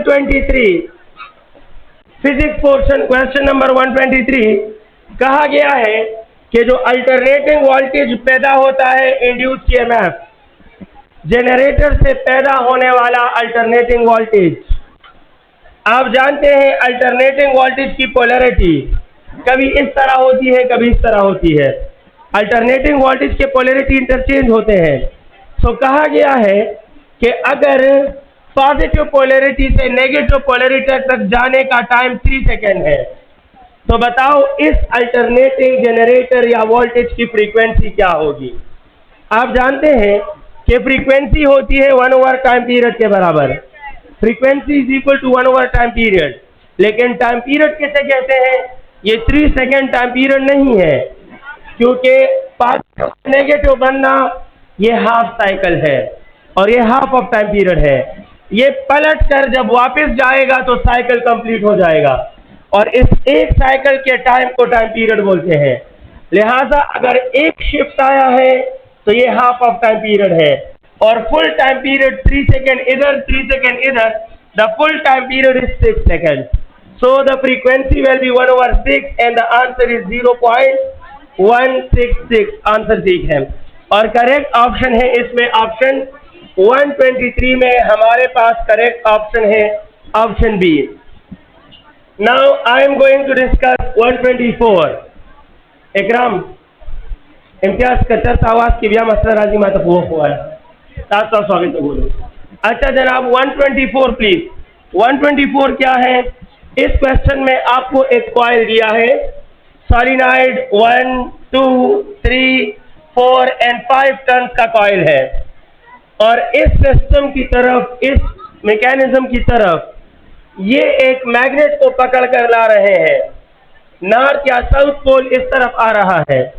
123 physics portion question number 123 कहा गया है कि जो अल्टरनेटिंग वोल्टेज पैदा होता है इंड्यूस्ड ईएमएफ जनरेटर से पैदा होने वाला अल्टरनेटिंग वोल्टेज, आप जानते हैं अल्टरनेटिंग वोल्टेज की पोलैरिटी कभी इस तरह होती है कभी इस तरह होती है। अल्टरनेटिंग वोल्टेज के पोलैरिटी इंटरचेंज होते हैं। तो कहा गया है कि अगर पॉजिटिव पोलैरिटी से नेगेटिव पोलैरिटी तक जाने का टाइम 3 सेकेंड है, तो बताओ इस अल्टरनेटिंग जनरेटर या वोल्टेज की फ्रीक्वेंसी क्या होगी। आप जानते हैं कि फ्रीक्वेंसी होती है 1/टाइम पीरियड के बराबर। Frequency is equal to one by time period. लेकिन टाइम पीरियड किसे कहते हैं? ये 3 सेकेंड टाइम पीरियड नहीं है, क्योंकि नेगेटिव बनना ये हाफ साइकिल है और ये हाफ ऑफ टाइम पीरियड है। ये पलट कर जब वापस जाएगा तो साइकिल कंप्लीट हो जाएगा और इस एक साइकिल के टाइम को टाइम पीरियड बोलते हैं। लिहाजा अगर एक शिफ्ट आया है तो ये हाफ ऑफ टाइम पीरियड है और फुल टाइम पीरियड 3 सेकेंड इधर 3 सेकेंड इधर, the full time period is 6 second. So the frequency will be 1/6 and the answer is 0.166। Answer ठीक है और करेक्ट ऑप्शन है इसमें ऑप्शन 123 में हमारे पास करेक्ट ऑप्शन है option B. Now I am going to discuss 124। Ikram Imtiaz कच्चर आवाज की बिया मसला राजी माता हुआ है साथ साथ स्वागत बोलो। अच्छा जनाब 124 प्लीज। 124 क्या है? इस क्वेश्चन में आपको एक कॉइल दिया है, सॉलिनॉइड 1 2 3 4 एंड 5 टन का कॉइल है और इस सिस्टम की तरफ, इस मैकेनिज्म की तरफ ये एक मैग्नेट को पकड़ कर ला रहे हैं। नॉर्थ या साउथ पोल इस तरफ आ रहा है।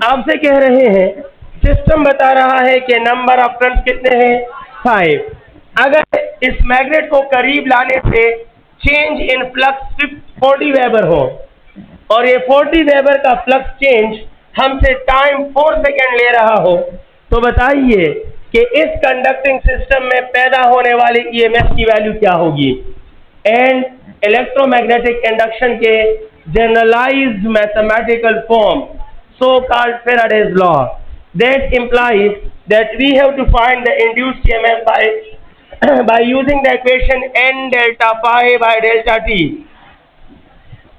आपसे कह रहे हैं, सिस्टम बता रहा है कि नंबर ऑफ टर्न्स कितने हैं? 5। अगर इस मैग्नेट को करीब लाने से चेंज इन फ्लक्स 40 वेबर हो और ये 40 वेबर का फ्लक्स चेंज हमसे टाइम 4 सेकेंड ले रहा हो, तो बताइए कि इस कंडक्टिंग सिस्टम में पैदा होने वाले ईएमएफ की वैल्यू क्या होगी। एंड इलेक्ट्रोमैग्नेटिक इंडक्शन के generalised mathematical form, so called Faraday's law, that implies that we have to find the induced EMF by using the equation n delta phi by delta t।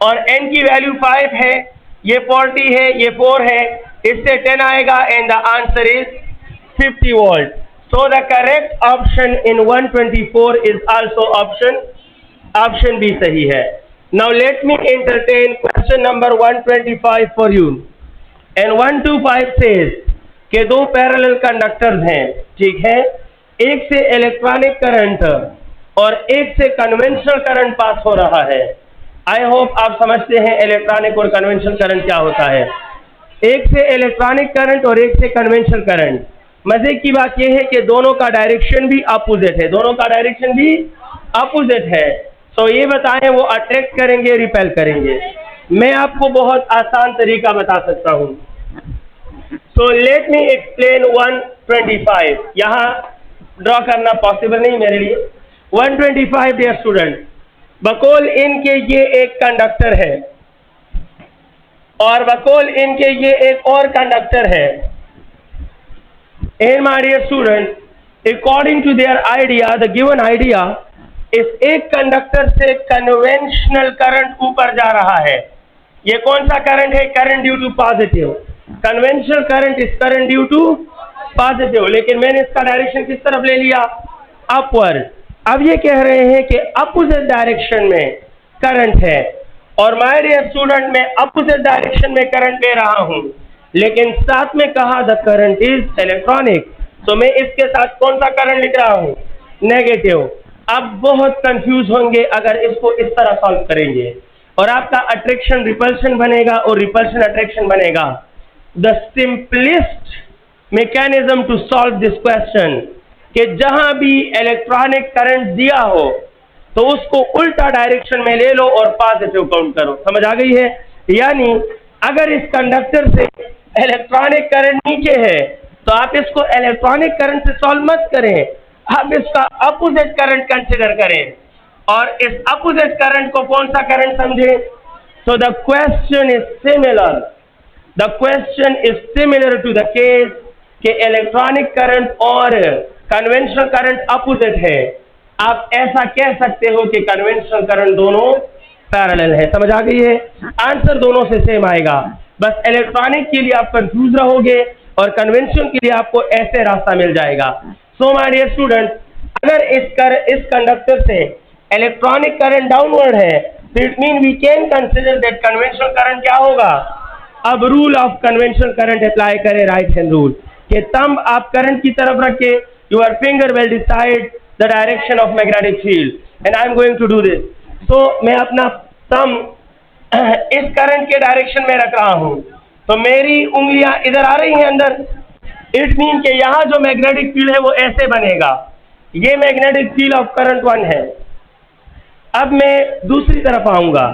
और n की value 5 है, ये 40 है, ये 4 है, इससे 10 आएगा and the answer is 50 volt. So the correct option in 124 is also option B सही है। Now let me entertain question number 125 for you. And 125 says के 2 पैरेलल कंडक्टर्स हैं, ठीक है, एक से इलेक्ट्रॉनिक करंट और एक से कन्वेंशनल करंट पास हो रहा है। आई होप आप समझते हैं इलेक्ट्रॉनिक और कन्वेंशनल करंट क्या होता है। एक से इलेक्ट्रॉनिक करंट और एक से कन्वेंशनल करंट। मजे की बात यह है कि दोनों का डायरेक्शन भी अपोजिट है, दोनों का डायरेक्शन भी अपोजिट है। तो ये बताएं वो अट्रैक्ट करेंगे रिपेल करेंगे। मैं आपको बहुत आसान तरीका बता सकता हूं। सो लेट मी एक्सप्लेन 125। यहां ड्रॉ करना पॉसिबल नहीं मेरे लिए। 125 डियर स्टूडेंट, बकौल इनके ये एक कंडक्टर है और बकौल इनके ये एक और कंडक्टर है। And my dear student, according to their idea, the given idea, इस एक कंडक्टर से कन्वेंशनल करंट ऊपर जा रहा है। ये कौन सा करंट है? Current due to positive. Conventional current is current due to positive, लेकिन मैंने इसका डायरेक्शन किस तरफ ले लिया? अपवर्ड। अब ये कह रहे हैं कि अपोजिट डायरेक्शन में करंट है और माय डियर स्टूडेंट मैं अपोजिट डायरेक्शन में करंट ले रहा हूं, लेकिन साथ में कहा द करंट इज इलेक्ट्रॉनिक, तो मैं इसके साथ कौन सा करंट लिख रहा हूं? नेगेटिव। अब बहुत कंफ्यूज होंगे अगर इसको इस तरह सॉल्व करेंगे और आपका अट्रैक्शन रिपल्शन बनेगा और रिपल्शन अट्रैक्शन बनेगा। The simplest mechanism to solve this question कि जहां भी इलेक्ट्रॉनिक करंट दिया हो तो उसको उल्टा डायरेक्शन में ले लो और पॉजिटिव काउंट करो। समझ आ गई है? यानी अगर इस कंडक्टर से इलेक्ट्रॉनिक करंट नीचे है तो आप इसको इलेक्ट्रॉनिक करंट से सॉल्व मत करें, आप इसका अपोजिट करंट कंसिडर करें। और इस अपोजिट करंट को कौन सा करंट समझे? So the question is similar, the question is similar to the case कि इलेक्ट्रॉनिक करंट और कन्वेंशनल करंट अपोजिट है। आप ऐसा कह सकते हो कि कन्वेंशनल करंट दोनों पैरेलल है। समझ आ गई है? आंसर दोनों से सेम आएगा, बस इलेक्ट्रॉनिक के लिए आप कंफ्यूज रहोगे और कन्वेंशनल के लिए आपको ऐसे रास्ता मिल जाएगा। सो माय डियर स्टूडेंट, अगर इस कंडक्टर से इलेक्ट्रॉनिक करंट डाउनवर्ड है तो it mean we can consider that conventional current क्या होगा? अब rule of conventional current apply करें, राइट हैंड रूल के थंब आप करंट की तरफ रखे, your finger will decide the direction of magnetic field and I am going to do this. तो मैं अपना थंब इस करंट के डायरेक्शन में रख रहा हूं, तो मेरी उंगलियां इधर आ रही हैं अंदर। इट मीन कि यहां जो मैग्नेटिक फील्ड है वो ऐसे बनेगा, ये मैग्नेटिक फील्ड ऑफ करंट 1 है। अब मैं दूसरी तरफ आऊंगा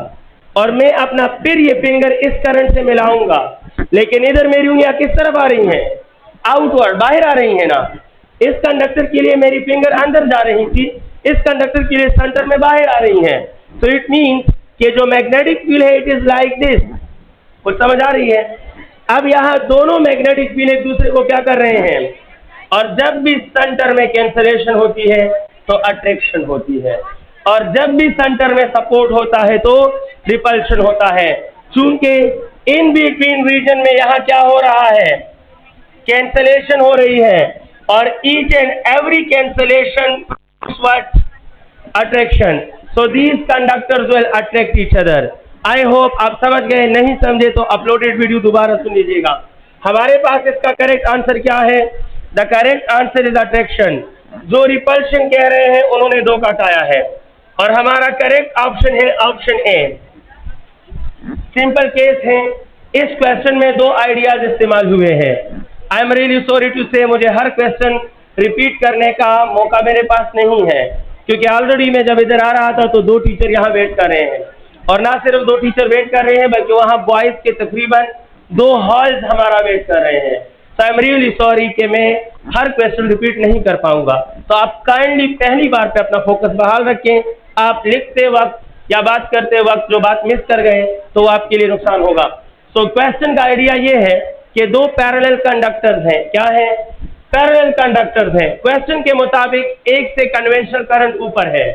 और मैं अपना फिर ये फिंगर इस करंट से मिलाऊंगा, लेकिन इधर मेरी उंगलियां किस तरफ आ रही हैं? आउटवर्ड, बाहर आ रही हैं ना। इस कंडक्टर के लिए मेरी फिंगर अंदर जा रही थी, इस कंडक्टर के लिए सेंटर में बाहर आ रही है। तो इट मीन्स कि जो मैग्नेटिक फील्ड है इट इज लाइक दिस। कुछ समझ आ रही है? अब यहाँ दोनों मैग्नेटिक फील्ड एक दूसरे को क्या कर रहे हैं, और जब भी सेंटर में कैंसलेशन होती है तो अट्रैक्शन होती है, और जब भी सेंटर में सपोर्ट होता है तो रिपल्शन होता है। चूंकि इन बिटवीन रीजन में यहाँ क्या हो रहा है? कैंसलेशन हो रही है, और each and every cancellation what? Attraction. So these conductors will attract each other. I hope आप समझ गए, नहीं समझे तो अपलोडेड वीडियो दोबारा सुन लीजिएगा। हमारे पास इसका करेक्ट आंसर क्या है? The correct answer is attraction. जो रिपल्शन कह रहे हैं उन्होंने 2 का हटाया है, और हमारा करेक्ट ऑप्शन है ऑप्शन ए। सिंपल केस है, इस क्वेश्चन में 2 आइडियाज इस्तेमाल हुए हैं। I am really sorry to say, मुझे हर क्वेश्चन रिपीट करने का मौका मेरे पास नहीं है, क्योंकि ऑलरेडी मैं जब इधर आ रहा था तो 2 टीचर यहाँ वेट कर रहे हैं, और ना सिर्फ 2 टीचर वेट कर रहे हैं बल्कि वहाँ बॉयज के तकरीबन 2 हॉल्स हमारा वेट कर रहे हैं। तो आई एम रियली सॉरी कि मैं हर क्वेश्चन रिपीट नहीं कर पाऊंगा। तो आप काइंडली पहली बार पे अपना फोकस बहाल रखें। आप लिखते वक्त या बात करते वक्त जो बात मिस कर गए तो वो आपके लिए नुकसान होगा। सो क्वेश्चन का आइडिया ये है कि 2 पैरेलल कंडक्टर्स हैं। क्या है? पैरेलल कंडक्टर्स हैं। क्वेश्चन के मुताबिक एक से कन्वेंशनल करंट ऊपर है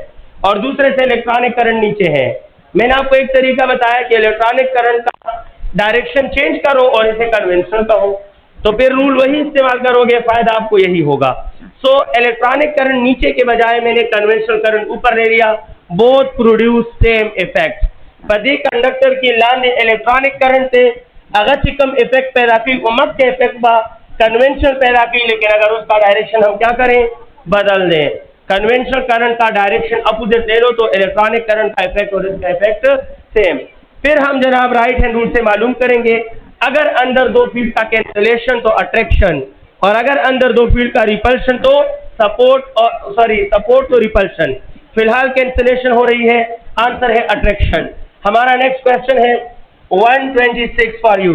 और दूसरे से इलेक्ट्रॉनिक करंट नीचे है। मैंने आपको एक तरीका बताया कि इलेक्ट्रॉनिक करंट का डायरेक्शन चेंज करो और इसे कन्वेंशनल कहो, तो फिर रूल वही इस्तेमाल करोगे, फायदा आपको यही होगा। सो इलेक्ट्रॉनिक करंट नीचे के बजाय मैंने कन्वेंशनल करंट ऊपर ले लिया। Both produce same effect. पदी कंडक्टर की लान ने इलेक्ट्रॉनिक करंट से अगर चिकम इफेक्ट पैदा की, उमक के इफेक्ट बा कन्वेंशनल पैदा की, लेकिन अगर उसका डायरेक्शन हम क्या करें? बदल दें। कन्वेंशनल करंट का डायरेक्शन अपोजिट ले लो तो इलेक्ट्रॉनिक करंट का इफेक्ट और इसका इफेक्ट सेम। फिर हम जनाब राइट हैंड रूल से मालूम करेंगे, अगर अंदर 2 फील्ड का कैंसलेशन तो अट्रैक्शन, और अगर अंदर 2 फील्ड का रिपल्शन तो सपोर्ट तो रिपल्शन। फिलहाल कैंसलेशन हो रही है, आंसर है अट्रैक्शन। हमारा नेक्स्ट क्वेश्चन है 126 for you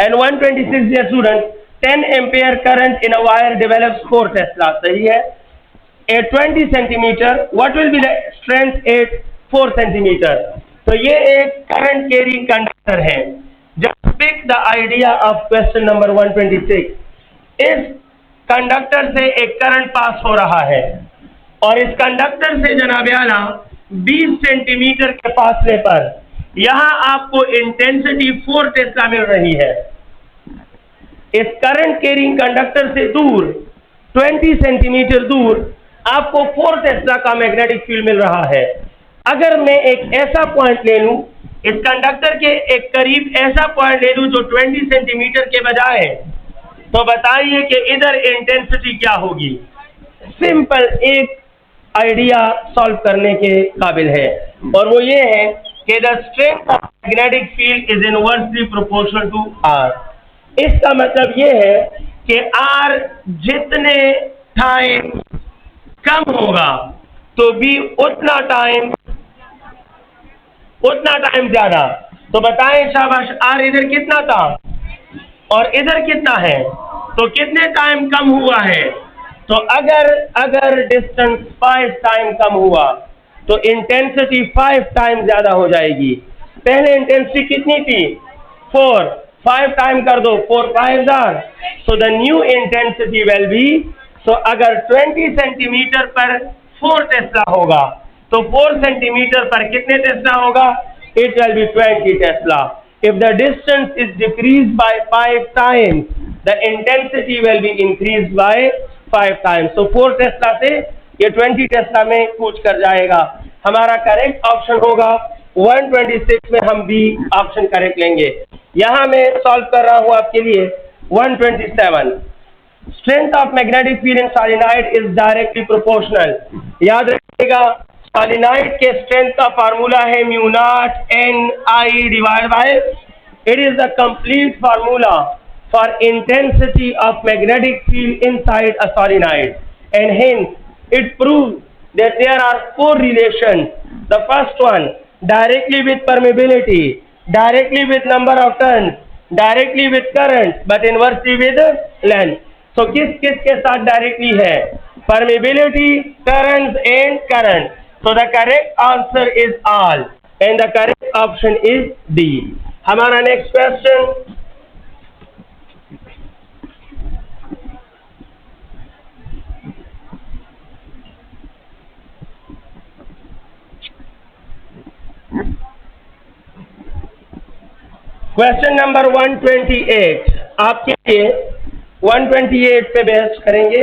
and 126 dear student, 10 ampere current in a wire develops 4 tesla. सही है। at 20 centimetre what will be the strength at 4 centimetre? तो ये एक करंट कैरिंग कंडक्टर है। Just pick the idea of question number 126। इस conductor से एक current pass हो रहा है और इस कंडक्टर से जनाब आला 20 सेंटीमीटर के फासले पर यहां आपको इंटेंसिटी 4 टेस्ला मिल रही है। इस करंट कैरिंग कंडक्टर से दूर 20 सेंटीमीटर दूर आपको 4 टेस्ला का मैग्नेटिक फील्ड मिल रहा है। अगर मैं एक ऐसा पॉइंट ले लूं, इस कंडक्टर के एक करीब ऐसा पॉइंट ले लूं जो 20 सेंटीमीटर के बजाय है, तो बताइए कि इधर इंटेंसिटी क्या होगी? सिंपल एक आइडिया सॉल्व करने के काबिल है, और वो ये है कि the strength of magnetic field is inversely proportional to R. इसका मतलब ये है कि आर जितने टाइम कम होगा तो भी उतना टाइम ज्यादा। तो बताएं शाबाश, आर इधर कितना था और इधर कितना है, तो कितने टाइम कम हुआ है? तो अगर डिस्टेंस 5 टाइम कम हुआ तो इंटेंसिटी 5 टाइम ज्यादा हो जाएगी। पहले इंटेंसिटी कितनी थी? 4, 5 टाइम कर दो, 4 5 r, so the new intensity will be, so अगर 20 सेंटीमीटर पर 4 टेस्ला होगा तो 4 सेंटीमीटर पर कितने टेस्ला होगा? It will B 20 Tesla. If the distance is decrease by 5 times, the intensity will be increase by 5 times. तो 4 टेस्ला से ये 20 टेस्ला में कूच कर जाएगा। हमारा करेक्ट ऑप्शन होगा 126 में हम बी ऑप्शन करेक्ट लेंगे। यहां मैं सॉल्व कर रहा हूं आपके लिए 127। Strength of magnetic field in solenoid is directly proportional. याद रखिएगा, सॉलिनॉइड के स्ट्रेंथ का फार्मूला है mu not an I divide by, it is the complete formula for intensity of magnetic field inside a solenoid, and hence it proves that there are 4 relations. The first one, directly with permeability, directly with number of turns, directly with current, but inversely with length. So किस के साथ directly है? Permeability, currents and current. So the correct answer is all, and the correct option is D. हमारा next question, question number 128 आपके लिए 128 पे बहस करेंगे।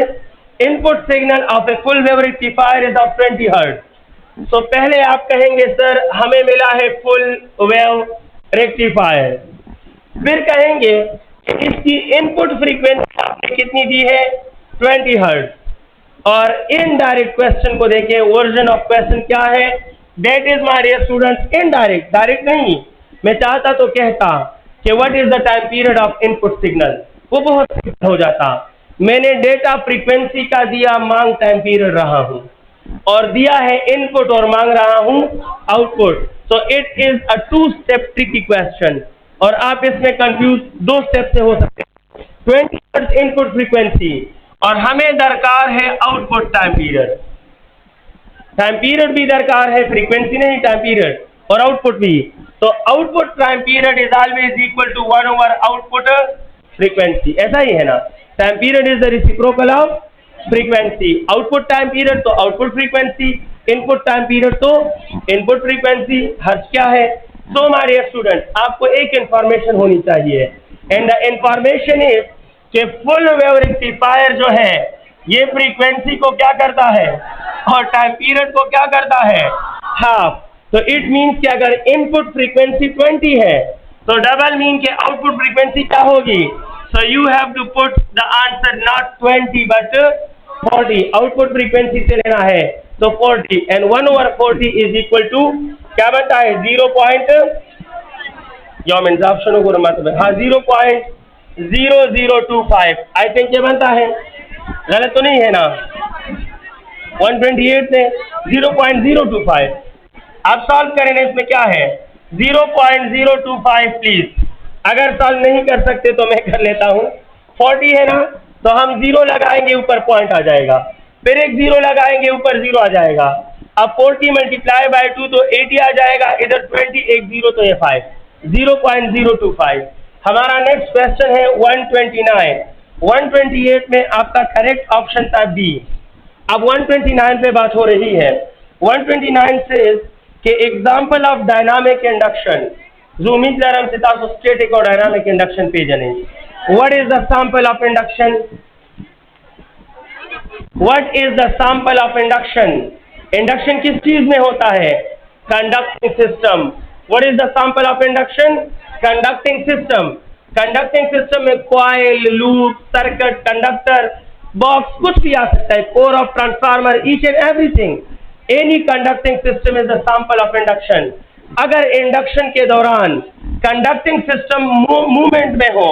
Input signal of a full wave rectifier is of 20 hertz. तो पहले आप कहेंगे सर हमें मिला है फुल वेव रेक्टिफायर, फिर कहेंगे इसकी इनपुट फ्रीक्वेंसी आपने कितनी दी है? 20 हर्ट्ज। और इनडायरेक्ट क्वेश्चन को देखें, वर्जन ऑफ क्वेश्चन क्या है? That is my dear students indirect, direct नहीं। मैं चाहता तो कहता कि what is the time period of input signal, वो बहुत सिंपल हो जाता। मैंने डेटा फ्रीक्वेंसी का दिया, मांग टाइम पीरियड रहा हूं, और दिया है इनपुट और मांग रहा हूं output. So it is a 2 step tricky question, और आप इसमें कंफ्यूज 2 स्टेप से हो सकते हैं। 20 हर्ट्ज इनपुट फ्रीक्वेंसी और हमें दरकार है output time period. Time period भी दरकार है, फ्रीक्वेंसी नहीं, टाइम पीरियड और आउटपुट भी। तो output time period is always equal to 1 over output frequency, ऐसा ही है ना? Time period is the reciprocal of frequency. Output time period तो output frequency, input time period तो इनपुट फ्रीक्वेंसी। हर्ट्ज क्या है? सो माय डियर स्टूडेंट, आपको एक इंफॉर्मेशन होनी चाहिए, एंड द इंफॉर्मेशन इज कि फुल वेव रेक्टिफायर जो है ये फ्रीक्वेंसी को क्या करता है और टाइम पीरियड को क्या करता है? हाफ। तो इट मीन्स कि अगर इनपुट फ्रीक्वेंसी 20 है तो डबल मीन के आउटपुट फ्रीक्वेंसी क्या होगी? So you have to put the answer not 20 but 40। Output frequency से लेना है तो 40, and 1 over 40 is equal to क्या बनता है? 0.0025। आई थिंक ये बनता है, गलत तो नहीं है ना? 128 से 0.025। आप सॉल्व करें ना, इसमें क्या है? 0.025 प्लीज। अगर सॉल्व नहीं कर सकते तो मैं कर लेता हूं। 40 है ना, तो हम 0 लगाएंगे, ऊपर पॉइंट आ जाएगा, फिर एक 0 लगाएंगे, ऊपर 0 आ जाएगा। अब 40 मल्टीप्लाई बाय 2 तो 80 आ जाएगा, इधर 20 एक 0 तो ये 5, 0.025। हमारा नेक्स्ट क्वेश्चन है 129। 128 में आपका करेक्ट ऑप्शन था बी। अब 129 पे बात हो रही है। 129 से कि एग्जाम्पल ऑफ डायनामिक इंडक्शन, जो उम्मीद कर हम सितार को स्टैटिक और डायनामिक इंडक्शन पे जने। What is the sample of induction? What is the sample of induction? Induction किस चीज में होता है? Conducting system. What is the sample of induction? Conducting system. Conducting system में coil, loop, circuit, conductor, box, कुछ भी आ सकता है, core of transformer, each and everything. Any conducting system is the sample of induction. अगर induction के दौरान conducting system movement में हो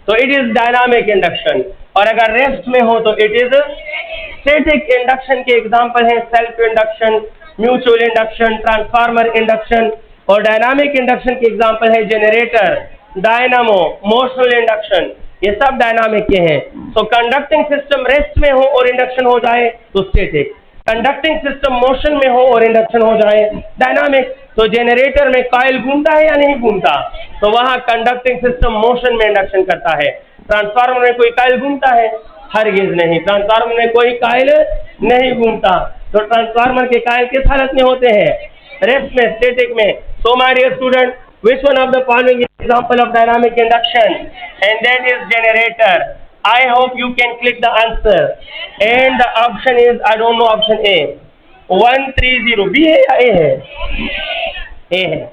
तो इट इज डायनामिक इंडक्शन, और अगर रेस्ट में हो तो इट इज स्टैटिक इंडक्शन। के एग्जांपल हैं self induction, mutual induction, transformer induction, और डायनामिक इंडक्शन के एग्जांपल है जनरेटर, डायनामो, मोशनल इंडक्शन। ये सब डायनामिक के हैं। तो कंडक्टिंग सिस्टम रेस्ट में हो और इंडक्शन हो जाए तो स्टैटिक, कंडक्टिंग सिस्टम मोशन में हो और इंडक्शन हो जाए डायनामिक। तो जनरेटर में कॉइल घूमता है या नहीं घूमता, तो वहां कंडक्टिंग सिस्टम मोशन में इंडक्शन करता है। ट्रांसफार्मर में कोई कॉइल घूमता है? हरगिज नहीं, ट्रांसफार्मर में कोई कॉइल नहीं घूमता। तो ट्रांसफार्मर के कॉइल किस हालत में होते हैं? रेस्ट में, स्टैटिक में। So my dear student, which one of the following is example of dynamic induction? And that is generator. I hope you can click the answer. And the option is, I don't know, option A 130। B है या A है? A है।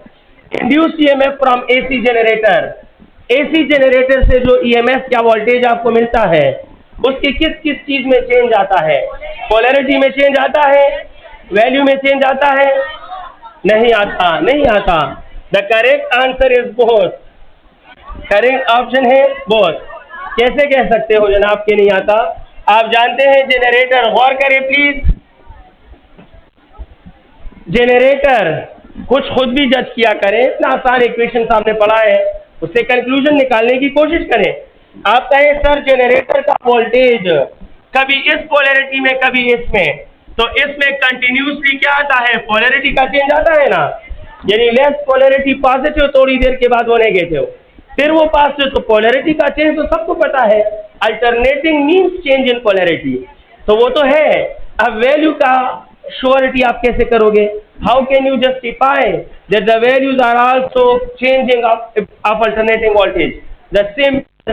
Induced EMF from AC generator। AC generator से जो EMF या voltage आपको मिलता है उसके किस किस चीज में चेंज आता है? पोलैरिटी में चेंज आता है? वैल्यू में चेंज आता है? नहीं आता, नहीं आता। The correct answer is both. Correct option है बोथ। कैसे कह सकते हो जनाब के नहीं आता? आप जानते हैं जनरेटर, गौर करें प्लीज, जनरेटर कुछ खुद भी जज किया करें। इतना आसान इक्वेशन सामने पड़ा है, उससे कंक्लूजन निकालने की कोशिश करें। आप कहें सर जनरेटर का वोल्टेज कभी इस पोलैरिटी में कभी इसमें, तो इसमें कंटिन्यूसली क्या आता है? पोलैरिटी का चेंज आता है ना, यानी लेस पोलैरिटी पॉजिटिव थोड़ी देर के बाद वो नेगेटिव, फिर वो पॉजिटिव, तो पोलैरिटी का चेंज तो सबको पता है। Alternating means change in polarity, तो वो तो है। अब वैल्यू का श्योरिटी आप कैसे करोगे? How can you justify that the values are also changing of alternating voltage? The simple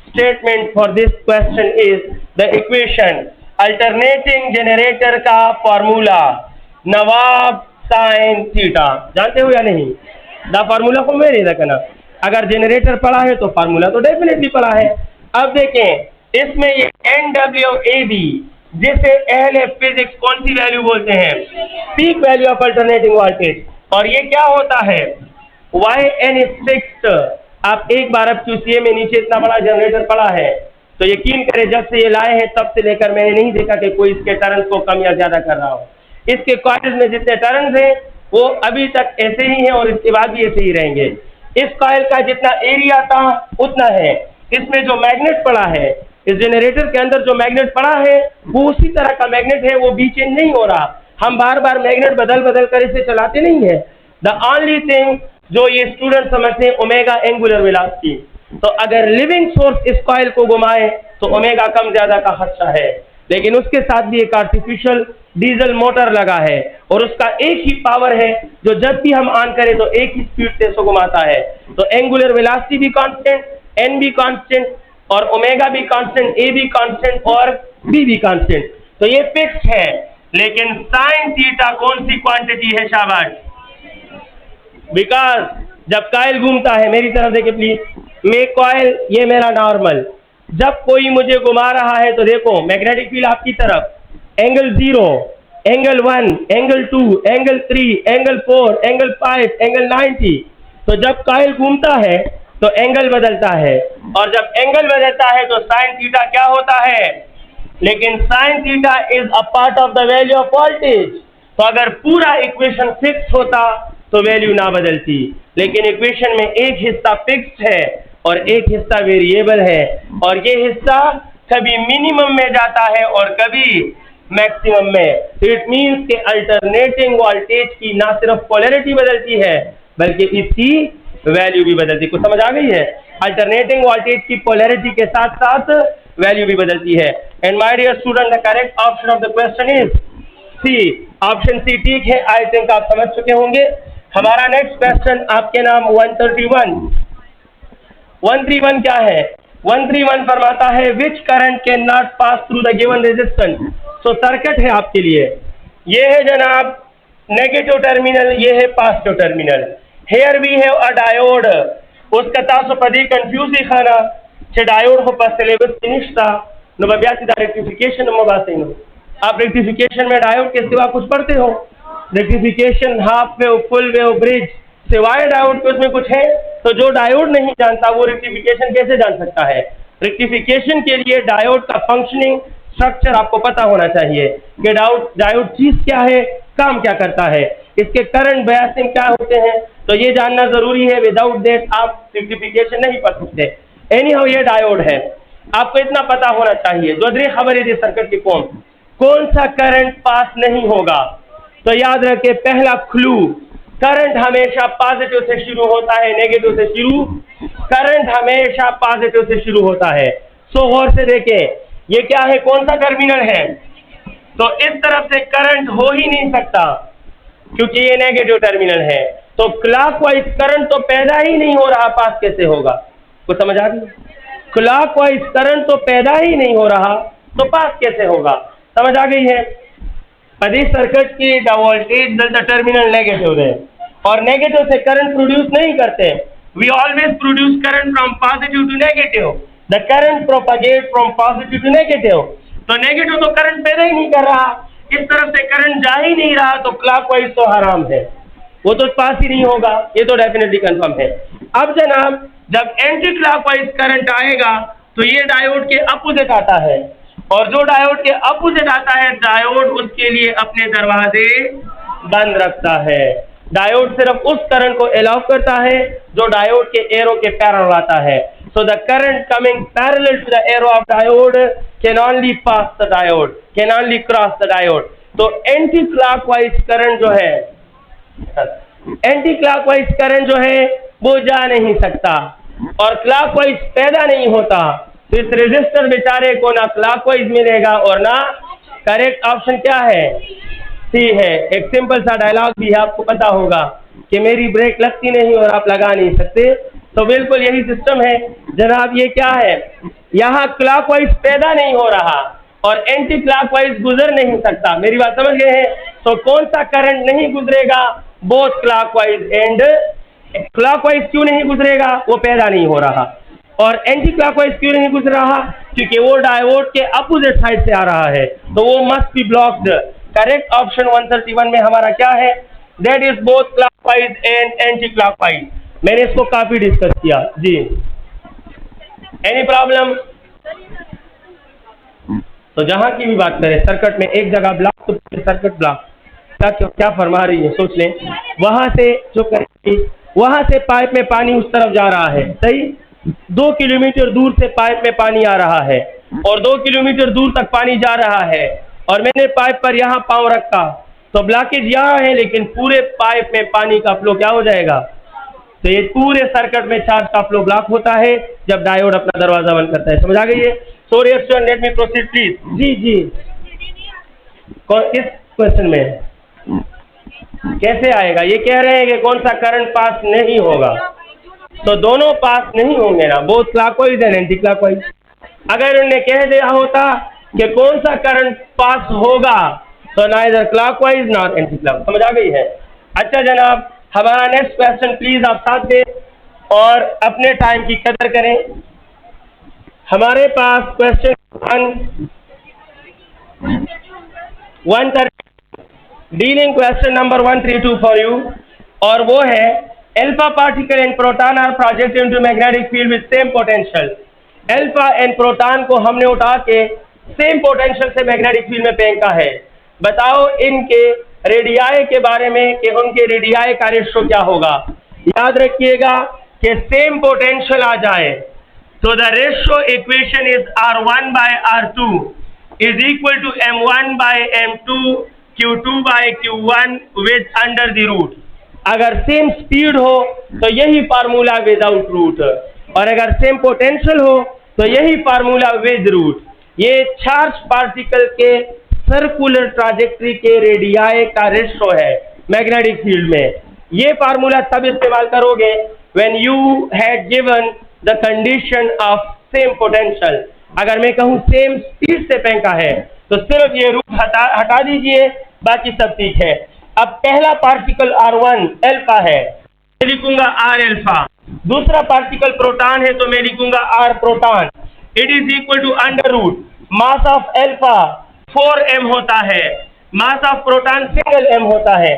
statement for this question is the equation. Alternating generator का फॉर्मूला नवाब साइन थीटा, जानते हो या नहीं? द फार्मूला को मैं नहीं रखना, अगर जनरेटर पढ़ा है तो फार्मूला तो डेफिनेटली पढ़ा है। अब देखें इसमें ये NWAB, जिसे अहले फिजिक्स कौन सी वैल्यू बोलते हैं? Peak value of alternating voltage. और ये क्या होता है? YN is fixed. आप एक बार अब QCA में नीचे इतना बड़ा जनरेटर पढ़ा है तो यकीन करें जब से ये लाए हैं तब से लेकर मैंने नहीं देखा कि कोई इसके टर्न्स को कम या ज्यादा कर रहा हो। इसके कॉइल्स में जितने टर्न्स हैं वो अभी तक ऐसे ही हैं और इसके बाद भी ऐसे ही रहेंगे। इस कॉइल का जितना एरिया था उतना है। इसमें जो मैग्नेट पड़ा है, इस जनरेटर के अंदर जो मैग्नेट पड़ा है वो उसी तरह का मैग्नेट है, वो भी चेंज नहीं हो रहा। हम बार बार मैग्नेट बदल बदल कर इसे चलाते नहीं है। द ओनली थिंग जो ये स्टूडेंट समझते हैं ओमेगा एंगुलर वेलोसिटी। तो अगर लिविंग सोर्स इस कॉइल को घुमाए तो ओमेगा कम ज्यादा का खदशा है, लेकिन उसके साथ भी एक आर्टिफिशियल डीजल मोटर लगा है और उसका एक ही पावर है जो जब भी हम ऑन करें तो एक ही स्पीड से इसको घुमाता है। तो एंगुलर वेलोसिटी भी कांस्टेंट, एन भी कांस्टेंट और ओमेगा भी कांस्टेंट, ए भी कांस्टेंट और बी भी कांस्टेंट। तो ये फिक्स है। लेकिन साइन थीटा कौन सी क्वांटिटी है? शाबाश। बिकॉज जब कॉइल घूमता है, मेरी तरफ देखिए प्लीज, मैं कॉइल, ये मेरा नॉर्मल, जब कोई मुझे घुमा रहा है तो देखो मैग्नेटिक फील्ड आपकी तरफ, angle 0, angle 1, angle 2, angle 3, angle 4, angle 5, angle 90। तो जब कॉइल घूमता है तो एंगल बदलता है और जब एंगल बदलता है तो साइन थीटा क्या होता है? लेकिन sine theta is a part of the value of voltage. तो अगर पूरा इक्वेशन फिक्स होता तो वैल्यू ना बदलती, लेकिन इक्वेशन में एक हिस्सा फिक्स्ड है और एक हिस्सा वेरिएबल है और ये हिस्सा कभी मिनिमम में जाता है और कभी मैक्सिमम में। तो इट मीन्स के अल्टरनेटिंग वोल्टेज की ना सिर्फ पोलैरिटी बदलती है बल्कि इसकी वैल्यू भी बदलती है। कुछ समझ आ गई है? अल्टरनेटिंग वोल्टेज की पोलैरिटी के साथ साथ वैल्यू भी बदलती है। And my dear student, the correct option of the question is C. Option C ठीक है। आई थिंक आप समझ चुके होंगे। हमारा नेक्स्ट क्वेश्चन आपके नाम 131 क्या है? 131 फरमाता है विच current can not pass through the given resistance. So circuit है आपके लिए, ये है जनाब नेगेटिव टर्मिनल, ये है पॉजिटिव टर्मिनल। हेयर भी है अ डायोड, उसका तासो पदी कंफ्यूज ही खाना छे डायोड हो पास सिलेबस फिनिश था नो बब्यासी दा रेक्टिफिकेशन नो बातें नो। आप रेक्टिफिकेशन में डायोड के सिवा कुछ पढ़ते हो? Rectification, half wave, full wave, bridge, सिवाय डायोड के उसमें कुछ है? तो जो डायोड नहीं जानता वो रेक्टिफिकेशन कैसे जान सकता है? रेक्टिफिकेशन के लिए डायोड का फंक्शनिंग स्ट्रक्चर आपको पता होना चाहिए कि डायोड चीज क्या है, काम क्या करता है, इसके करंट बायसिंग क्या होते हैं। तो ये जानना जरूरी है, विदाउट दैट आप रेक्टिफिकेशन नहीं पढ़ सकते। एनी हाउ ये डायोड है। आपको इतना पता होना चाहिए जो खबर है सर्किट की कौन सा करंट पास नहीं होगा। तो याद रखे पहला क्लू, करंट हमेशा पॉजिटिव से शुरू होता है, नेगेटिव से शुरू, करंट हमेशा पॉजिटिव से शुरू होता है। सो गौर से देखें, ये क्या है, कौन सा टर्मिनल है, तो इस तरफ से करंट हो ही नहीं सकता क्योंकि ये नेगेटिव टर्मिनल है। तो क्लॉकवाइज करंट तो पैदा ही नहीं हो रहा, पास कैसे होगा? कुछ समझ आ गई? क्लॉकवाइज करंट तो पैदा ही नहीं हो रहा तो पास कैसे होगा? समझ आ गई है? this सर्किट की the voltage the terminal negative है और नेगेटिव से करंट प्रोड्यूस नहीं करते। We always produce current from positive to negative, the current propagate from positive to negative. तो नेगेटिव तो करंट पैदा ही नहीं कर रहा, इस तरफ से करंट जा ही नहीं रहा, तो क्लॉकवाइज तो हराम है, वो तो पास ही नहीं होगा, ये तो डेफिनेटली कंफर्म है। अब जनाब जब एंटी क्लॉकवाइज करंट आएगा तो ये डायोड के अपोजिट आता है और जो डायोड के अपोजिट आता है डायोड उसके लिए अपने दरवाजे बंद रखता है। डायोड सिर्फ उस करंट को अलाउ करता है जो डायोड के एरो के पैरेलल आता है। So the current coming parallel to the arrow of diode can only pass the diode, can only cross the diode. तो एंटी क्लॉकवाइज करंट जो है, एंटी क्लॉकवाइज करंट जो है वो जा नहीं सकता और क्लॉकवाइज पैदा नहीं होता। तो इस रेजिस्टर बेचारे को ना क्लॉकवाइज मिलेगा और ना, करेक्ट ऑप्शन क्या है? सी है। एक सिंपल सा डायलॉग भी है, आपको पता होगा कि मेरी ब्रेक लगती नहीं और आप लगा नहीं सकते, तो बिल्कुल यही सिस्टम है जनाब। ये क्या है, यहाँ क्लॉकवाइज पैदा नहीं हो रहा और एंटी क्लॉकवाइज गुजर नहीं सकता। मेरी बात समझ गए हैं? तो कौन सा करंट नहीं गुजरेगा? बोथ क्लॉकवाइज एंड, क्लॉकवाइज क्यों नहीं गुजरेगा? वो पैदा नहीं हो रहा। और एंटी क्लॉकवाइज क्यों नहीं गुजर रहा? क्योंकि वो डायोड के अपोजिट साइड से आ रहा है, तो वो must be blocked. Correct option 131 में हमारा क्या है? That is both clockwise and anti clockwise. मैंने इसको काफी डिस्कस किया जी। Any problem? तो जहां की भी बात करें सर्किट में एक जगह ब्लॉक तो सर्किट ब्लॉक, क्या फरमा रही है सोच लें। वहां से जो करेंगे, वहां से पाइप में पानी उस तरफ जा रहा है, सही, 2 किलोमीटर दूर से पाइप में पानी आ रहा है और 2 किलोमीटर दूर तक पानी जा रहा है और मैंने पाइप पर यहाँ पाँव रखा तो ब्लॉकेज यहाँ है, लेकिन पूरे पाइप में पानी का फ्लो क्या हो जाएगा? तो ये पूरे सर्किट में चार्ज का फ्लो ब्लॉक होता है जब डायोड अपना दरवाजा बंद करता है। समझ आ गई है? Sorry student, let me proceed please. जी जी, किस क्वेश्चन में कैसे आएगा? ये कह रहे हैं कि कौन सा करंट पास नहीं होगा, तो दोनों पास नहीं होंगे ना, both clockwise and anti clockwise. अगर उन्होंने कह दिया होता कि कौन सा करंट पास होगा, तो neither clockwise nor anti clockwise. समझ आ गई है? अच्छा जनाब, हमारा नेक्स्ट क्वेश्चन प्लीज आप साथ दें और अपने टाइम की कदर करें। हमारे पास question 130 dealing question number 132 for you, और वो है alpha particle and proton are projected into magnetic field with same potential. Alpha and proton को हमने उठा के सेम पोटेंशियल से मैग्नेटिक फील्ड में फेंका है। बताओ इनके रेडियाई के बारे में कि उनके रेडियाई का रेशो क्या होगा। याद रखिएगा कि सेम पोटेंशियल आ जाए तो the ratio equation is R1 by R2 is equal to M1 by M2 Q2 by Q1 with under the root. अगर सेम स्पीड हो तो यही फार्मूला विदाउट रूट, और अगर सेम पोटेंशियल हो तो यही फार्मूला विद रूट। ये चार्ज पार्टिकल के सर्कुलर ट्राजेक्टरी के रेडियाई का रेशो है मैग्नेटिक फील्ड में। ये फार्मूला तब इस्तेमाल करोगे when you had given the condition of same potential. अगर मैं कहूँ सेम स्पीड से फेंका है तो सिर्फ ये रूट हटा दीजिए, बाकी सब ठीक है। अब पहला पार्टिकल R1 अल्फा है, मैं लिखूंगा R अल्फा। दूसरा पार्टिकल प्रोटॉन है तो मैं लिखूंगा R proton. It is equal to under root mass of alpha 4m होता है, mass of proton single m होता है,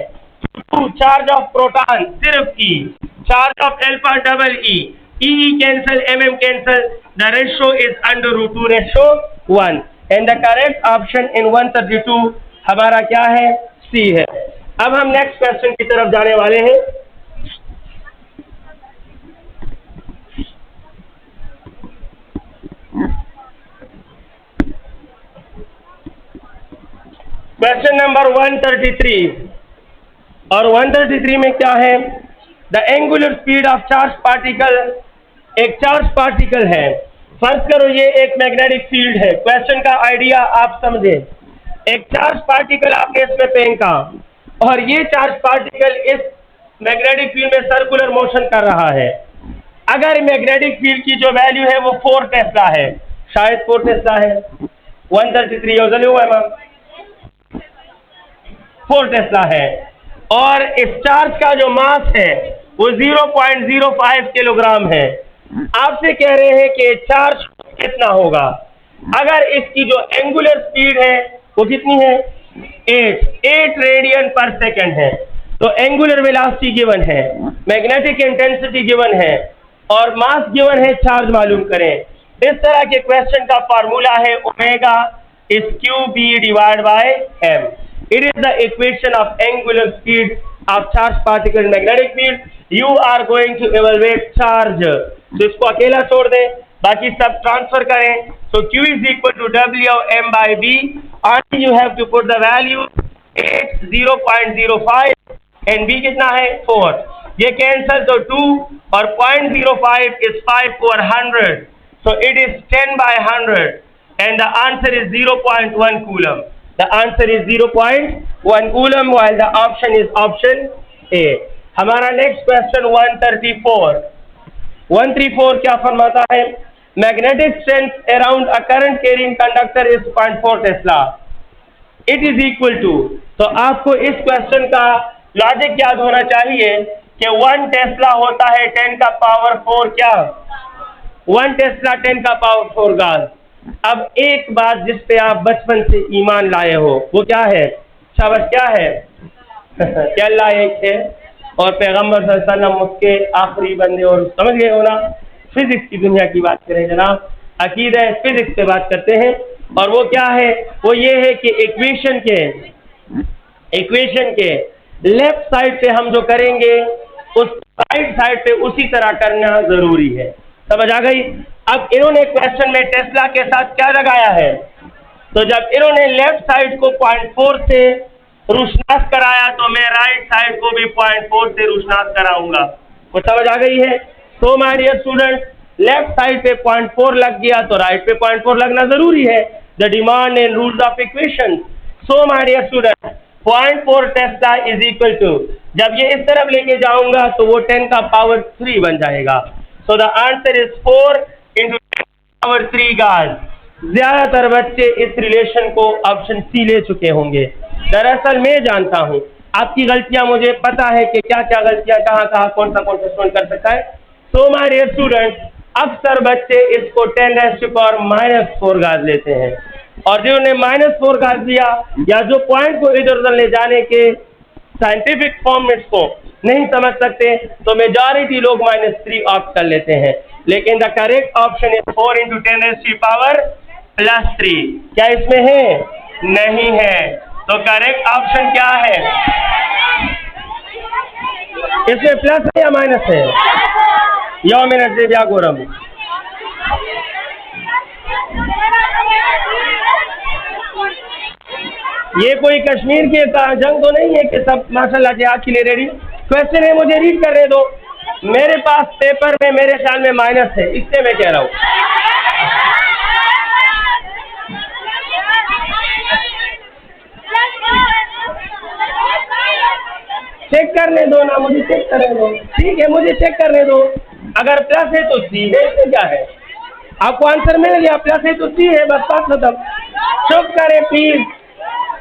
चार्ज ऑफ प्रोटॉन सिर्फ E, charge of alpha double E, E cancel, mm cancel, the ratio is under root 2:1 and the correct option in 132 हमारा क्या है? C है। अब हम नेक्स्ट क्वेश्चन की तरफ जाने वाले हैं। क्वेश्चन नंबर 133, और 133 में क्या है? The angular speed of charge particle, एक चार्ज पार्टिकल है, फर्ज करो ये एक मैग्नेटिक फील्ड है। क्वेश्चन का आइडिया आप समझे, एक चार्ज पार्टिकल आपने इसमें फेंका और ये चार्ज पार्टिकल इस मैग्नेटिक फील्ड में सर्कुलर मोशन कर रहा है। अगर मैग्नेटिक फील्ड की जो वैल्यू है वो 4 टेस्ला है, शायद 4 टेस्ला है, 133 हुआ है, 4 टेस्ला है, और इस चार्ज का जो मास है वो 0.05 किलोग्राम है। आपसे कह रहे हैं कि चार्ज कितना होगा। अगर इसकी जो एंगुलर स्पीड है वो कितनी है? 8 रेडियन पर सेकेंड है। तो एंगुलर वेलोसिटी गिवन है, मैग्नेटिक इंटेंसिटी गिवन है और मास गिवन है, चार्ज मालूम करें। इस तरह के क्वेश्चन का फार्मूला है omega is Q B divide by M. It is the equation of angular speed of charge particle magnetic field. You are going to evaluate charge, तो इसको अकेला छोड़ दें, बाकी सब ट्रांसफर करें। So Q is equal to W of M by B, and you have to put the value 8 0.05 and B कितना है 4। ये कैंसल तो 2 और 0.05 is 5/100, so it is 10 by 100 and the answer is 0.1 coulomb. The answer is 0.1 coulomb while the option is option A. हमारा next question 134 क्या फरमाता है? Magnetic strength around a current carrying conductor is 0.4 Tesla. It is equal to, तो आपको इस question का logic याद होना चाहिए कि 1 टेस्ला होता है 10 का पावर 4 क्या? 1 टेस्ला 10 का पावर 4 गाज। अब एक बात जिस पे आप बचपन से ईमान लाए हो वो क्या है? शाबाश, क्या है? क्या लाए थे? और पैगंबर सल्लल्लाहु अलैहि वसल्लम उसके आखिरी बंदे, और समझ गए हो ना? फिजिक्स की दुनिया की बात करें जनाब, अकीदा फिजिक्स से बात करते हैं, और वो क्या है? वो ये है कि इक्वेशन के लेफ्ट साइड पे हम जो करेंगे उस राइट साइड पे उसी तरह करना जरूरी है। समझ आ गई? अब इन्होंने क्वेश्चन में टेस्ला के साथ क्या लगाया है? तो जब इन्होंने लेफ्ट साइड को 0.4 से रोशनास कराया तो मैं राइट साइड को भी 0.4 से रोशनास कराऊंगा। वो समझ आ गई है? तो my dear student, left side पे 0.4 लग गया तो राइट पे 0.4 लगना जरूरी है। The demand and rules of equation. So my dear student, 0.4 tesla is equal to, जब ये इस तरफ लेके जाऊंगा तो वो 10 का पावर 3 बन जाएगा। So the answer is 4 × 10 power 3 गाज। ज्यादातर बच्चे इस रिलेशन को ऑप्शन सी ले चुके होंगे। दरअसल मैं जानता हूँ आपकी गलतियां, मुझे पता है कि क्या क्या गलतियां कहाँ कौन सा स्टूडेंट कर सकता है। सो माय डियर स्टूडेंट, अक्सर बच्चे इसको 10⁻⁻4 गाज लेते हैं, और जिन्होंने -4 गाज लिया या जो पॉइंट को इधर उधर ले जाने के साइंटिफिक फॉर्मेट्स को नहीं समझ सकते तो मेजॉरिटी लोग -3 ऑप्ट कर लेते हैं। लेकिन द करेक्ट ऑप्शन इज 4 × 10⁻3। क्या इसमें है? नहीं है। तो करेक्ट ऑप्शन क्या है? इसमें प्लस है या माइनस है? यो मिनट से क्या गोरम, ये कोई कश्मीर की जंग तो नहीं है कि सब माशाल्लाह जिहाद के लिए रेडी। क्वेश्चन है, मुझे रीड करने दो। मेरे पास पेपर में मेरे ख्याल में माइनस है, इससे मैं कह रहा हूँ। चेक करने दो ना, मुझे चेक करने दो। ठीक है, मुझे चेक करने दो। अगर प्लस है तो सी है, इसमें क्या है? आपको आंसर मिल गया, प्लस है तो सी है, बस बात खत्म। चुप करें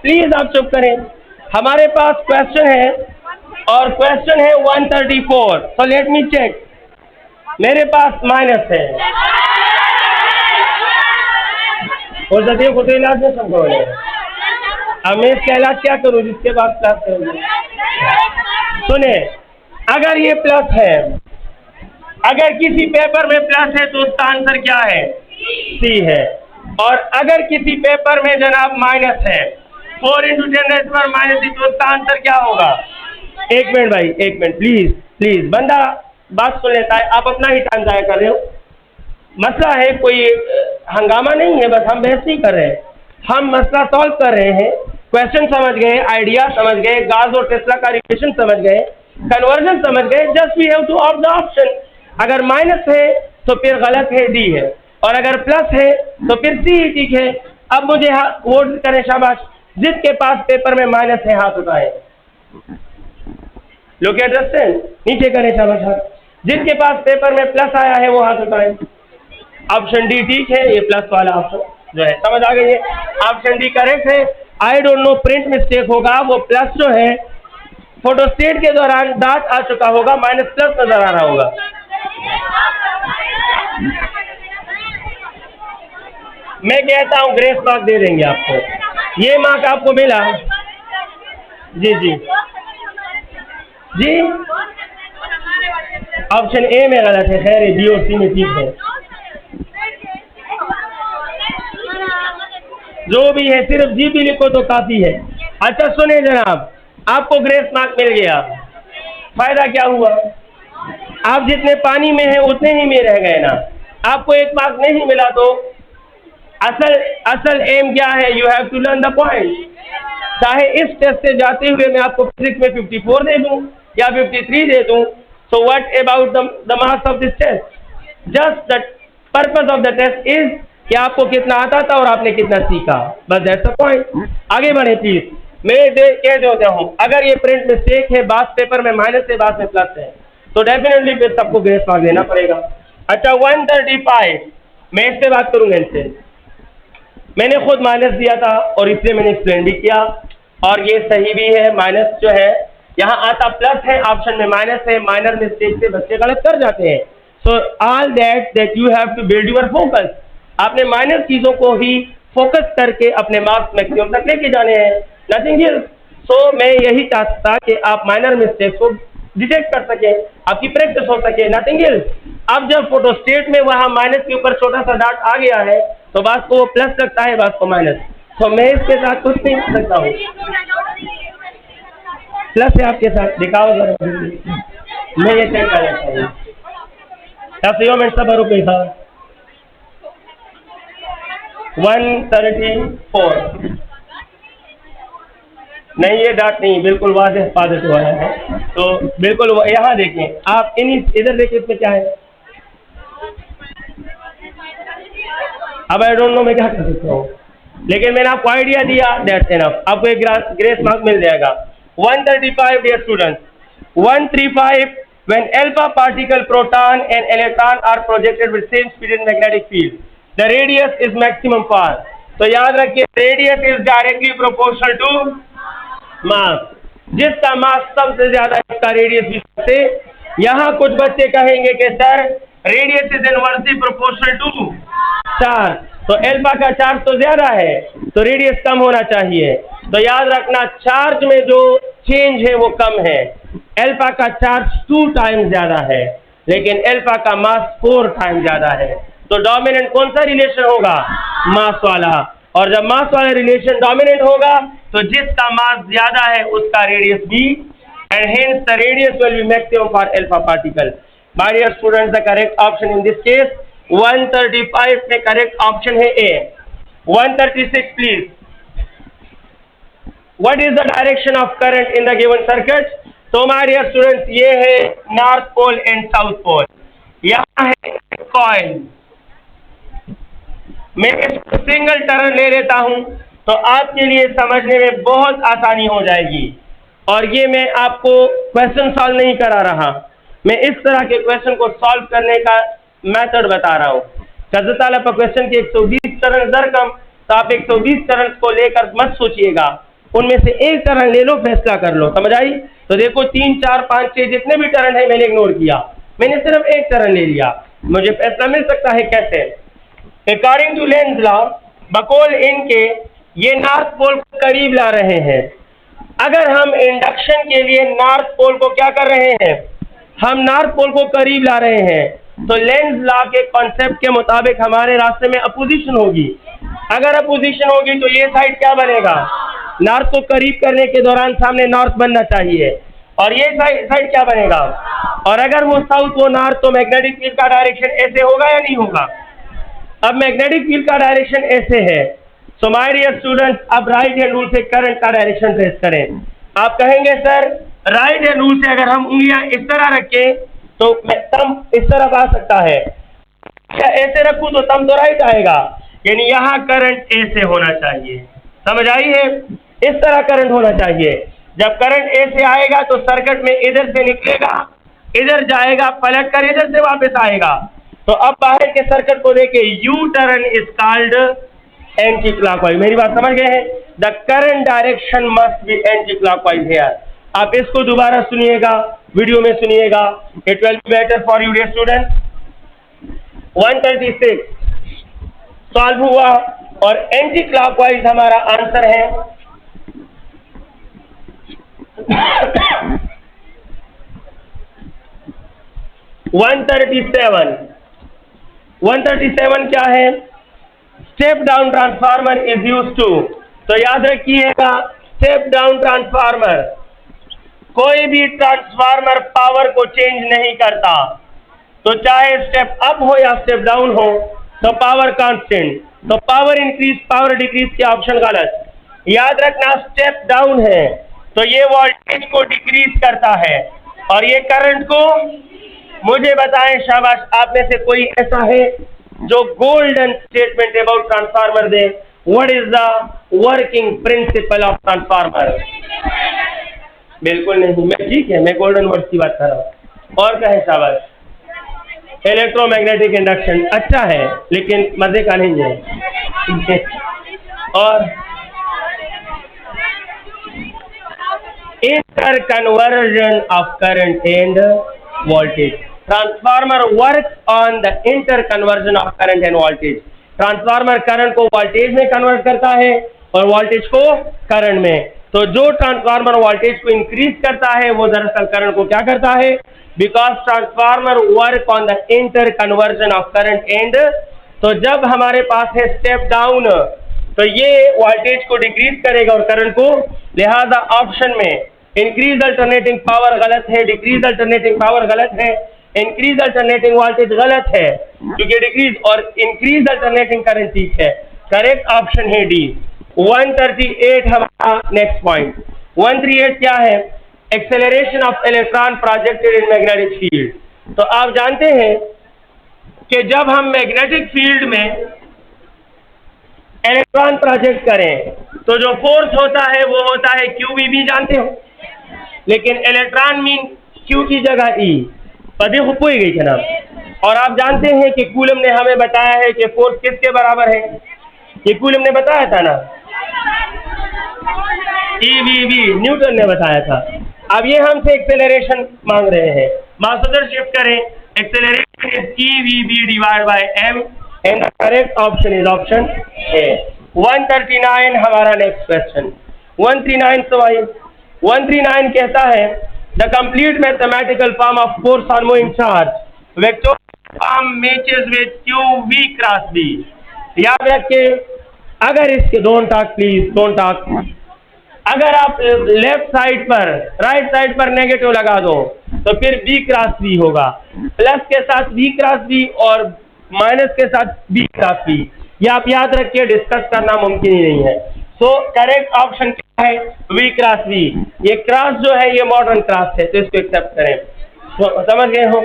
प्लीज आप चुप करें। हमारे पास क्वेश्चन है और क्वेश्चन है 134। So let me check. मेरे पास माइनस है और जब खुद इलाज में समझो। अब मैं इसका इलाज क्या करूँ जिसके बाद क्लास करूँगी? सुने, अगर ये प्लस है, अगर किसी पेपर में प्लस है तो उसका आंसर क्या है? सी है। और अगर किसी पेपर में जनाब माइनस है, 4 × 10⁻³ तो उसका आंसर क्या होगा? एक मिनट भाई, एक मिनट प्लीज। बंदा बात सुन लेता है, आप अपना ही टाइम जाया कर रहे हो। मसला है, कोई हंगामा नहीं है, बस हम बहस नहीं कर रहे हैं, हम मसला सॉल्व कर रहे हैं। क्वेश्चन समझ गए, आइडिया समझ गए, गाउस और टेस्ला का रिलेशन समझ गए, कन्वर्जन समझ गए, just we have to opt the option. अगर माइनस है तो फिर गलत है, डी है, और अगर प्लस है तो फिर सी ही ठीक है। अब मुझे वोट करें, शाबाश। जिसके पास पेपर में माइनस है हाथ उठाए। लोग अंडरस्टैंड, नीचे करें, शाबाश। जिसके पास पेपर में प्लस आया है वो हाथ उठाए। ऑप्शन डी ठीक है, ये प्लस वाला ऑप्शन जो है, समझ आ गई है, ऑप्शन डी करेक्ट है। I don't know, print mistake होगा, वो प्लस जो है फोटोस्टेट के दौरान डॉट आ चुका होगा, माइनस प्लस नजर आ रहा होगा। मैं कहता हूं ग्रेस मार्क दे देंगे आपको, ये मार्क आपको मिला। जी जी जी, ऑप्शन ए में गलत है, खैर बी और सी में ठीक है। जो भी है सिर्फ जी भी लिखो तो काफी है। अच्छा सुने जनाब, आपको ग्रेस मार्क मिल गया, फायदा क्या हुआ? आप जितने पानी में हैं उतने ही में रह गए ना। आपको एक मार्क नहीं मिला तो असल एम क्या है? You have to learn the point. चाहे इस टेस्ट से जाते हुए मैं आपको फिजिक्स में 54 दे दूं या 53 दे दूं, so what about the marks of this test? Just the purpose of the test is कि आपको कितना आता था और आपने कितना सीखा, बस दैट्स द पॉइंट। आगे बढ़े प्लीज। मैं कह देता हूं, अगर ये प्रिंट मिस्टेक है, बात पेपर में माइनस है, बात में प्लस है, तो डेफिनेटली फिर सबको ग्रेस मार्क देना पड़ेगा। अच्छा 135, मैं इससे बात करूंगा, इनसे मैंने खुद माइनस दिया था और इसलिए मैंने एक्सप्लेन भी किया, और ये सही भी है। माइनस जो है यहाँ आता प्लस है, ऑप्शन में माइनस है, माइनर मिस्टेक से बच्चे गलत कर जाते हैं। So all that you have to build your focus. आपने माइनर चीजों को ही फोकस करके अपने मार्क्स मैक्सिमम तक लेके जाने हैं, नथिंग एल्स। सो मैं यही चाहता था कि आप माइनर मिस्टेक को डिटेक्ट कर सके, आपकी प्रैक्टिस हो सके, नथिंग एल्स। अब जब फोटोस्टेट में वहां माइनस के ऊपर छोटा सा डॉट आ गया है तो बात को वो प्लस लगता है, बात को माइनस, तो मैं इसके साथ कुछ नहीं कर सकता हूँ। प्लस है आपके साथ, दिखाओ जरा, मैं ये चेक कर लेता हूँ। में सब रुपये था 134, नहीं ये डॉट नहीं, बिल्कुल वाज़ेह हिफाजत हुआ है, तो बिल्कुल यहाँ देखें आप, इधर देखिए इसमें क्या है। अब आई डोंट नो मैं क्या कर सकता हूँ, लेकिन मैंने आपको आइडिया दिया, दैट्स इनफ। आपको एक ग्रेस मार्क मिल जाएगा। 135 dear students, 135 when alpha particle proton and electron are projected with same speed in magnetic field, the radius is maximum far। तो याद रखिए radius is directly proportional to mass। जिसका मास सबसे ज्यादा इसका रेडियस भी सबसे। यहाँ कुछ बच्चे कहेंगे कि sir radius is inversely proportional to charge, तो एल्फा का चार्ज तो ज्यादा है तो रेडियस कम होना चाहिए। तो याद रखना चार्ज में जो चेंज है वो कम है। एल्फा का चार्ज 2 टाइम्स ज्यादा है, लेकिन एल्फा का मास 4 टाइम्स ज्यादा है। तो डोमिनेंट कौन सा रिलेशन होगा? मास वाला। और जब मास वाला रिलेशन डोमिनेंट होगा तो जिसका मास ज्यादा है उसका रेडियस भी, and hence the radius will be maximum for alpha particle. My dear students, the correct option in this case 135 में करेक्ट ऑप्शन है A. 136 please, what is the direction of current in the given circuit? तो my dear students, ये है north pole and south pole, यहाँ है coil. मैं इसको single turn ले लेता हूं तो आपके लिए समझने में बहुत आसानी हो जाएगी। और ये मैं आपको क्वेश्चन सॉल्व नहीं करा रहा, मैं इस तरह के क्वेश्चन को सॉल्व करने का मेथड बता रहा हूँ। कज़ताला पर क्वेश्चन के 120 टर्न दरकम, तो आप 120 टर्न को लेकर मत सोचिएगा, उनमें से एक टर्न ले लो, फैसला कर लो, समझ आई? तो देखो 3, 4, 5, 6 जितने भी टर्न है मैंने इग्नोर किया, मैंने सिर्फ एक टर्न ले लिया, मुझे फैसला मिल सकता है कैसे? अकॉर्डिंग टू लेंज लॉ, बकौल इनके ये नॉर्थ पोल को करीब ला रहे हैं। अगर हम इंडक्शन के लिए नॉर्थ पोल को क्या कर रहे हैं? हम नॉर्थ पोल को करीब ला रहे हैं, तो लेंज लॉ के कॉन्सेप्ट के मुताबिक हमारे रास्ते में अपोजिशन होगी। अगर अपोजिशन होगी तो ये साइड क्या बनेगा? नॉर्थ को करीब करने के दौरान सामने नॉर्थ बनना चाहिए, और ये साइड क्या बनेगा? और अगर वो साउथ वो नॉर्थ, तो मैग्नेटिक फील्ड का डायरेक्शन ऐसे होगा या नहीं होगा? अब मैग्नेटिक फील्ड का डायरेक्शन ऐसे है, सो माय डियर स्टूडेंट्स, अब राइट हैंड रूल से करंट का डायरेक्शन ट्रेस करें। आप कहेंगे सर राइट हैंड रूल से अगर हम उंगलियां इस तरह रखें तो थंब इस तरफ आ सकता है, क्या ऐसे रखूं तो थंब तो राइट आएगा, यानी यहाँ करंट ए से होना चाहिए। समझ आई है? इस तरह करंट होना चाहिए। जब करंट ए से आएगा तो सर्किट में इधर से निकलेगा, इधर जाएगा, पलट कर इधर से वापस आएगा। तो अब बाहर के सर्किट को देखे, U turn is called anti clockwise. मेरी बात समझ गए हैं? The current direction must be anti clockwise here. आप इसको दोबारा सुनिएगा, वीडियो में सुनिएगा, it will be better for you dear student. 136 solve हुआ और एंटी क्लॉकवाइज हमारा आंसर है 137। 137 क्या है? Step down transformer is use to. तो याद रखिएगा, स्टेप डाउन ट्रांसफार्मर, कोई भी ट्रांसफार्मर पावर को चेंज नहीं करता। तो चाहे स्टेप अप हो या स्टेप डाउन हो, तो पावर कांस्टेंट। तो पावर इंक्रीज पावर डिक्रीज के ऑप्शन गलत। याद रखना स्टेप डाउन है तो ये वोल्टेज को डिक्रीज करता है और ये करंट को, मुझे बताएं शाबाश, आप में से कोई ऐसा है जो golden statement about transformer they? What is the working principle of transformer? बिल्कुल नहीं। मैं ठीक है, मैं गोल्डन वर्ड्स की बात कर रहा हूँ। और कहें शाबाश? इलेक्ट्रोमैग्नेटिक इंडक्शन अच्छा है लेकिन मजे का नहीं है। और inter conversion of current end voltage. Transformer work on the inter conversion of current end voltage. Transformer current को वोल्टेज में कन्वर्ट करता है और वोल्टेज को करंट में। तो जो ट्रांसफार्मर वोल्टेज को इंक्रीज करता है वो दरअसल करंट को क्या करता है? Because transformer work on the inter conversion of current and. तो जब हमारे पास है स्टेप डाउन तो ये वोल्टेज को डिक्रीज करेगा और करंट को, लिहाजा ऑप्शन में इंक्रीज अल्टरनेटिंग पावर गलत है, डिक्रीज अल्टरनेटिंग पावर गलत है, इंक्रीज अल्टरनेटिंग वोल्टेज गलत है क्योंकि डिक्रीज और इंक्रीज अल्टरनेटिंग करंट ठीक है। करेक्ट ऑप्शन है डी। 138 हमारा नेक्स्ट पॉइंट। 138 क्या है? Acceleration of electron projected in magnetic field. तो आप जानते हैं कि जब हम मैग्नेटिक फील्ड में इलेक्ट्रॉन प्रोजेक्ट करें तो जो फोर्स होता है वो होता है QVB, जानते हो? लेकिन इलेक्ट्रॉन मीन Q की जगह E, पदे हुई गई जनाब। और आप जानते हैं कि कूलम ने हमें बताया है कि फोर्स किसके बराबर है? ये कूलम ने बताया था ना, EVB, न्यूटन ने बताया था। अब ये हमसे एक्सेलरेशन मांग रहे हैं। मास उधर शिफ्ट करें, acceleration is EVB divide by m and correct option is option A. 139 हमारा नेक्स्ट क्वेश्चन। 139 सवाल 139 कहता है the complete mathematical form of force on moving charge vector form matches with QV cross B। याद रखिए, अगर इसके don't talk please, don't talk. अगर आप लेफ्ट साइड पर, राइट साइड पर नेगेटिव लगा दो तो फिर B क्रॉस B होगा, प्लस के साथ B क्रॉस B और माइनस के साथ B क्रॉस B। ये आप याद रखिए, डिस्कस करना मुमकिन ही नहीं है। तो करेक्ट ऑप्शन क्या है? V cross B। ये क्रॉस जो है ये मॉडर्न क्रॉस है तो इसको एक्सेप्ट करें। तो समझ गए हो?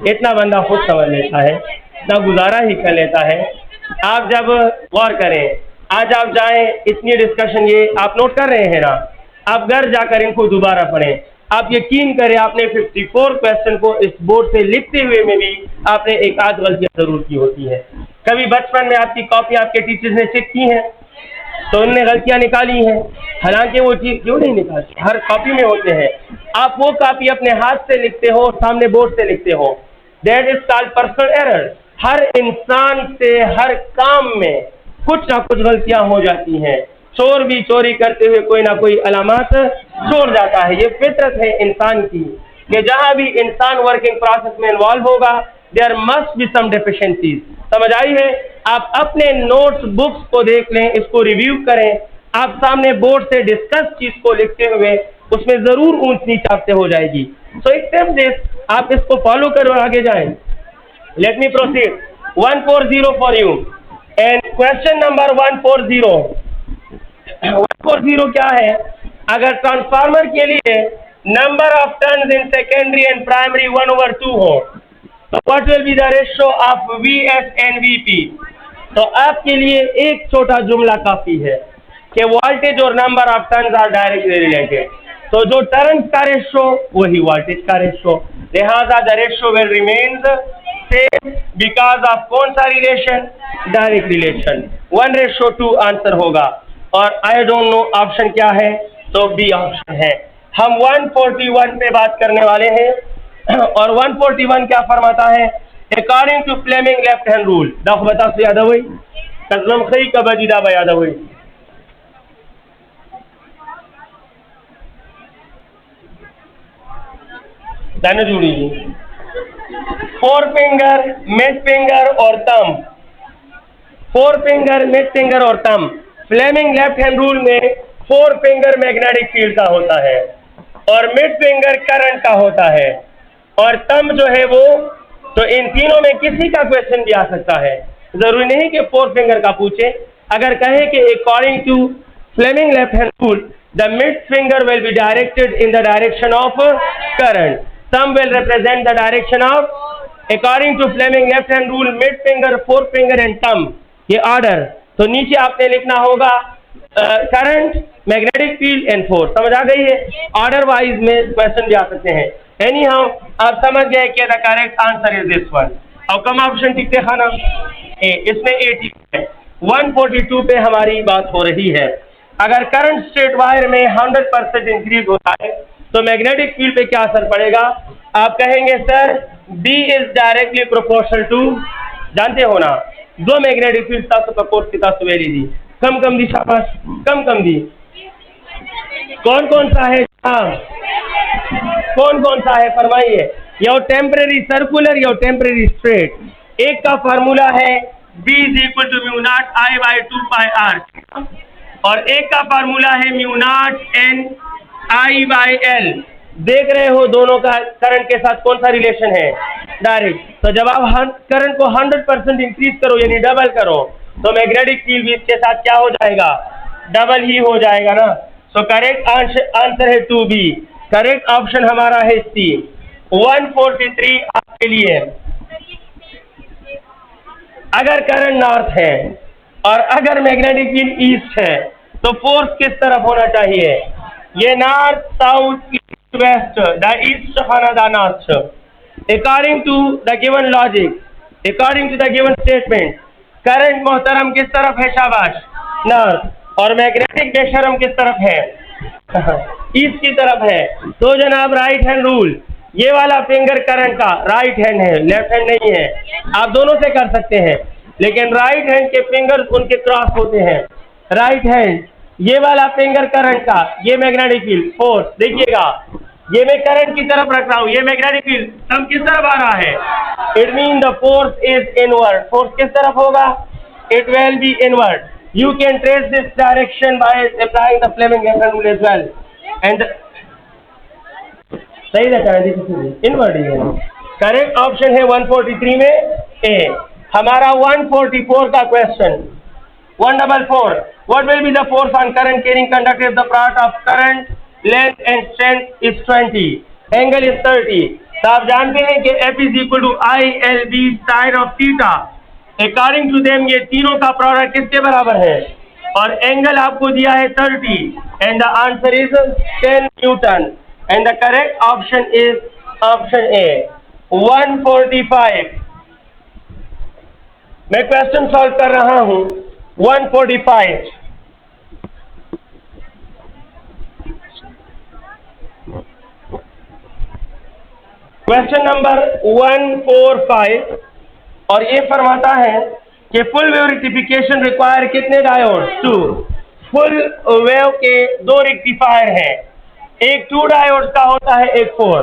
इतना बंदा खुद समझ लेता है, इतना गुजारा ही कर लेता है। आप जब गौर करें, आज आप जाएं, इतनी डिस्कशन ये आप नोट कर रहे हैं ना, आप घर जाकर इनको दोबारा पढ़ें। आप यकीन करें आपने 54 क्वेश्चन को इस बोर्ड से लिखते हुए में भी आपने एक आध गलतियां जरूर की होती है। कभी बचपन में आपकी कॉपी आपके टीचर्स ने चेक की है तो उनने गलतियां निकाली हैं, हालांकि वो चीज क्यों नहीं निकालती, हर कॉपी में होते हैं। आप वो कॉपी अपने हाथ से लिखते हो, सामने बोर्ड से लिखते हो, that is called personal error. हर इंसान से हर काम में कुछ ना कुछ गलतियां हो जाती हैं। चोर भी चोरी करते हुए कोई ना कोई अलामत छोड़ जाता है। ये फितरत है इंसान की कि जहां भी इंसान वर्किंग प्रोसेस में इन्वॉल्व होगा there must be some deficiencies. समझ आई है? आप अपने नोट्स बुक्स को देख लें, इसको रिव्यू करें, आप सामने बोर्ड से डिस्कस चीज को लिखते हुए उसमें जरूर ऊंच नीच आपसे हो जाएगी। सो एक्सेप्ट दिस, आप इसको फॉलो करो, आगे जाएं। Late me proceed. 140 for you. And question number 140 क्या है? अगर ट्रांसफार्मर के लिए number of turns in secondary and primary 1/2 हो तो what will be the ratio of VS and VP? तो आपके लिए एक छोटा जुमला काफी है कि वोल्टेज और number of turns are directly related. तो जो टर्न्स का रेशियो वही वोल्टेज का रेशियो, लिहाजा the ratio will remains same because of कौन सा रिलेशन? Direct relation. 1:2 आंसर होगा। और आई डोंट नो ऑप्शन क्या है, तो बी ऑप्शन है। हम 141 पे बात करने वाले हैं और 141 क्या फरमाता है? According to Fleming left hand rule दख बता से याद हुई कजम खई कबजीदा याद हुई दाने जुड़ी 4 फिंगर, मिड फिंगर और थंब। 4 फिंगर, मिड फिंगर और thumb. Fleming left hand rule में 4 फिंगर मैग्नेटिक फील्ड का होता है और मिड फिंगर करंट का होता है और थंब जो है वो, तो इन तीनों में किसी का क्वेश्चन भी आ सकता है। जरूरी नहीं कि 4 फिंगर का पूछे। अगर कहे कि according to Fleming left hand rule the mid finger will be directed in the direction of current, thumb will represent the direction of, according to Fleming left hand rule mid finger, 4 finger and thumb, ये order. तो नीचे आपने लिखना होगा current, magnetic field and force. समझ आ गई है? ऑर्डर वाइज में क्वेश्चन भी आ सकते हैं। एनी हाउ आप समझ गए कि the correct answer is this one. और कम ऑप्शन ठीक देखा ना, इसमें 80 है। 142 पे हमारी बात हो रही है। अगर करंट स्ट्रेट वायर में 100% इंक्रीज होता है तो मैग्नेटिक फील्ड पे क्या असर पड़ेगा? आप कहेंगे sir B is directly proportional to, जानते हो ना, दो मैग्नेटिक फील्ड प्रपोर्स की सवेरी दी, कम दी शाबाश, कम दी। कौन कौन सा है? कौन कौन सा है फरमाइए। यो टेम्परेरी सर्कुलर, यो टेम्परेरी स्ट्रेट। एक का फार्मूला है B = μ0I/2πr और एक का फार्मूला है μ0NI/L। देख रहे हो दोनों का करंट के साथ कौन सा रिलेशन है? डायरेक्ट। तो जब आप करंट को 100% इंक्रीज करो यानी डबल करो तो मैग्नेटिक फील्ड भी इसके साथ क्या हो जाएगा? डबल ही हो जाएगा ना। सो करेक्ट आंसर है 2B। करेक्ट ऑप्शन हमारा है C। 143 आपके लिए। अगर करंट नॉर्थ है और अगर मैग्नेटिक फील्ड ईस्ट है तो फोर्स किस तरफ होना चाहिए? ये north, south, east, west, the east खाना the north. According to the given logic, according to the given statement, current मोहतरम किस तरफ है? शाबाश, नॉर्थ। और मैग्नेटिक बेशरम किस तरफ है? ईस्ट की तरफ है। तो जनाब राइट हैंड रूल, ये वाला फिंगर करंट का राइट हैंड है, लेफ्ट हैंड नहीं है। आप दोनों से कर सकते हैं लेकिन राइट हैंड के फिंगर्स उनके क्रॉस होते हैं। राइट हैंड, ये वाला फिंगर करंट का, ये मैग्नेटिक फील्ड फोर्स। देखिएगा ये मैं करंट की तरफ रख रहा हूँ, ये मैग्नेटिक फील्ड हम किस तरफ आ रहा है? It mean the force is inward. Force किस तरफ होगा? It will be inward. You can trace this direction by applying the Fleming left hand rule as well. And सही रहता है, इनवर्ड ही है। करेक्ट ऑप्शन है 143 में ए। हमारा 144 का question 144। What will be the force on current carrying conductor if the product of current, length and strength is 20? Angle is 30. तो आप जानते हैं कि F is equal to ILB sin of theta. According to them ये तीनों का product किसके बराबर है? और एंगल आपको दिया है 30 and the answer is 10 Newton and the correct option is option A 145। मैं क्वेश्चन सॉल्व कर रहा हूं 145। क्वेश्चन नंबर 145 और ये फरमाता है कि फुल वेव रेक्टिफिकेशन रिक्वायर कितने डायोड? 2। फुल वेव के 2 रेक्टिफायर हैं, एक 2 डायोड का होता है, एक 4।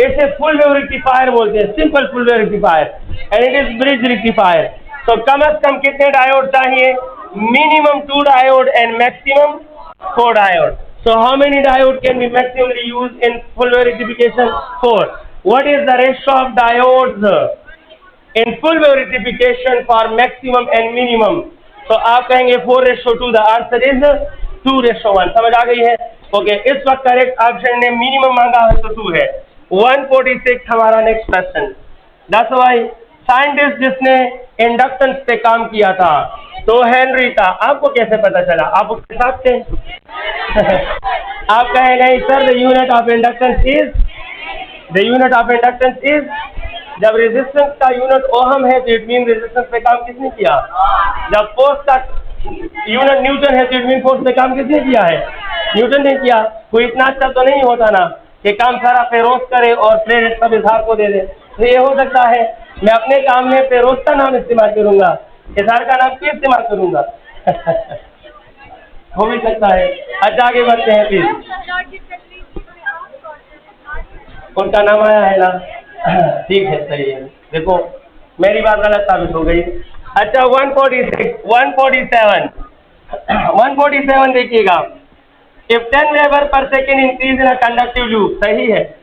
इसे फुल वेव रेक्टिफायर बोलते हैं, simple full wave rectifier and it is bridge rectifier. तो कम से कम कितने डायोड चाहिए? Minimum 2 diode and maximum 4 diode. So how many diode can be maximally used in full wave rectification? 4। What is the ratio of diodes in full wave rectification for maximum and minimum? तो आप कहेंगे 4:2, the answer is 2:1। समझ आ गई है? Okay, इस वक्त correct option ने मिनिमम मांगा है तो 2 है। 146 हमारा नेक्स्ट क्वेश्चन। दस भाई, साइंटिस्ट जिसने इंडक्टेंस पे काम किया था तो हेनरी था। आपको कैसे पता चला? आप उसके साथ थे? आप कहें नहीं sir, the unit of inductance is, जब रेजिस्टेंस का यूनिट ओहम है तो इट मीन रेजिस्टेंस पे काम किसने किया? जब फोर्स का यूनिट न्यूटन है तो इट मीन फोर्स पे काम किसने किया है? न्यूटन ने किया। कोई इतना अच्छा तो नहीं होता ना कि काम सारा फेरोज करे और क्रेडिट सब इजहार को दे दे। तो ये हो सकता है मैं अपने काम में फेरोज का नाम इस्तेमाल करूंगा, इजहार का नाम क्यों इस्तेमाल करूंगा? हो भी सकता है। अच्छा, आगे बढ़ते हैं प्लीज। उनका नाम आया है ना? ठीक है, सही है। देखो मेरी बात गलत साबित हो गई। अच्छा, 147 देखिएगा। इफ 10 वेबर पर second increase in conductive loop, सही है।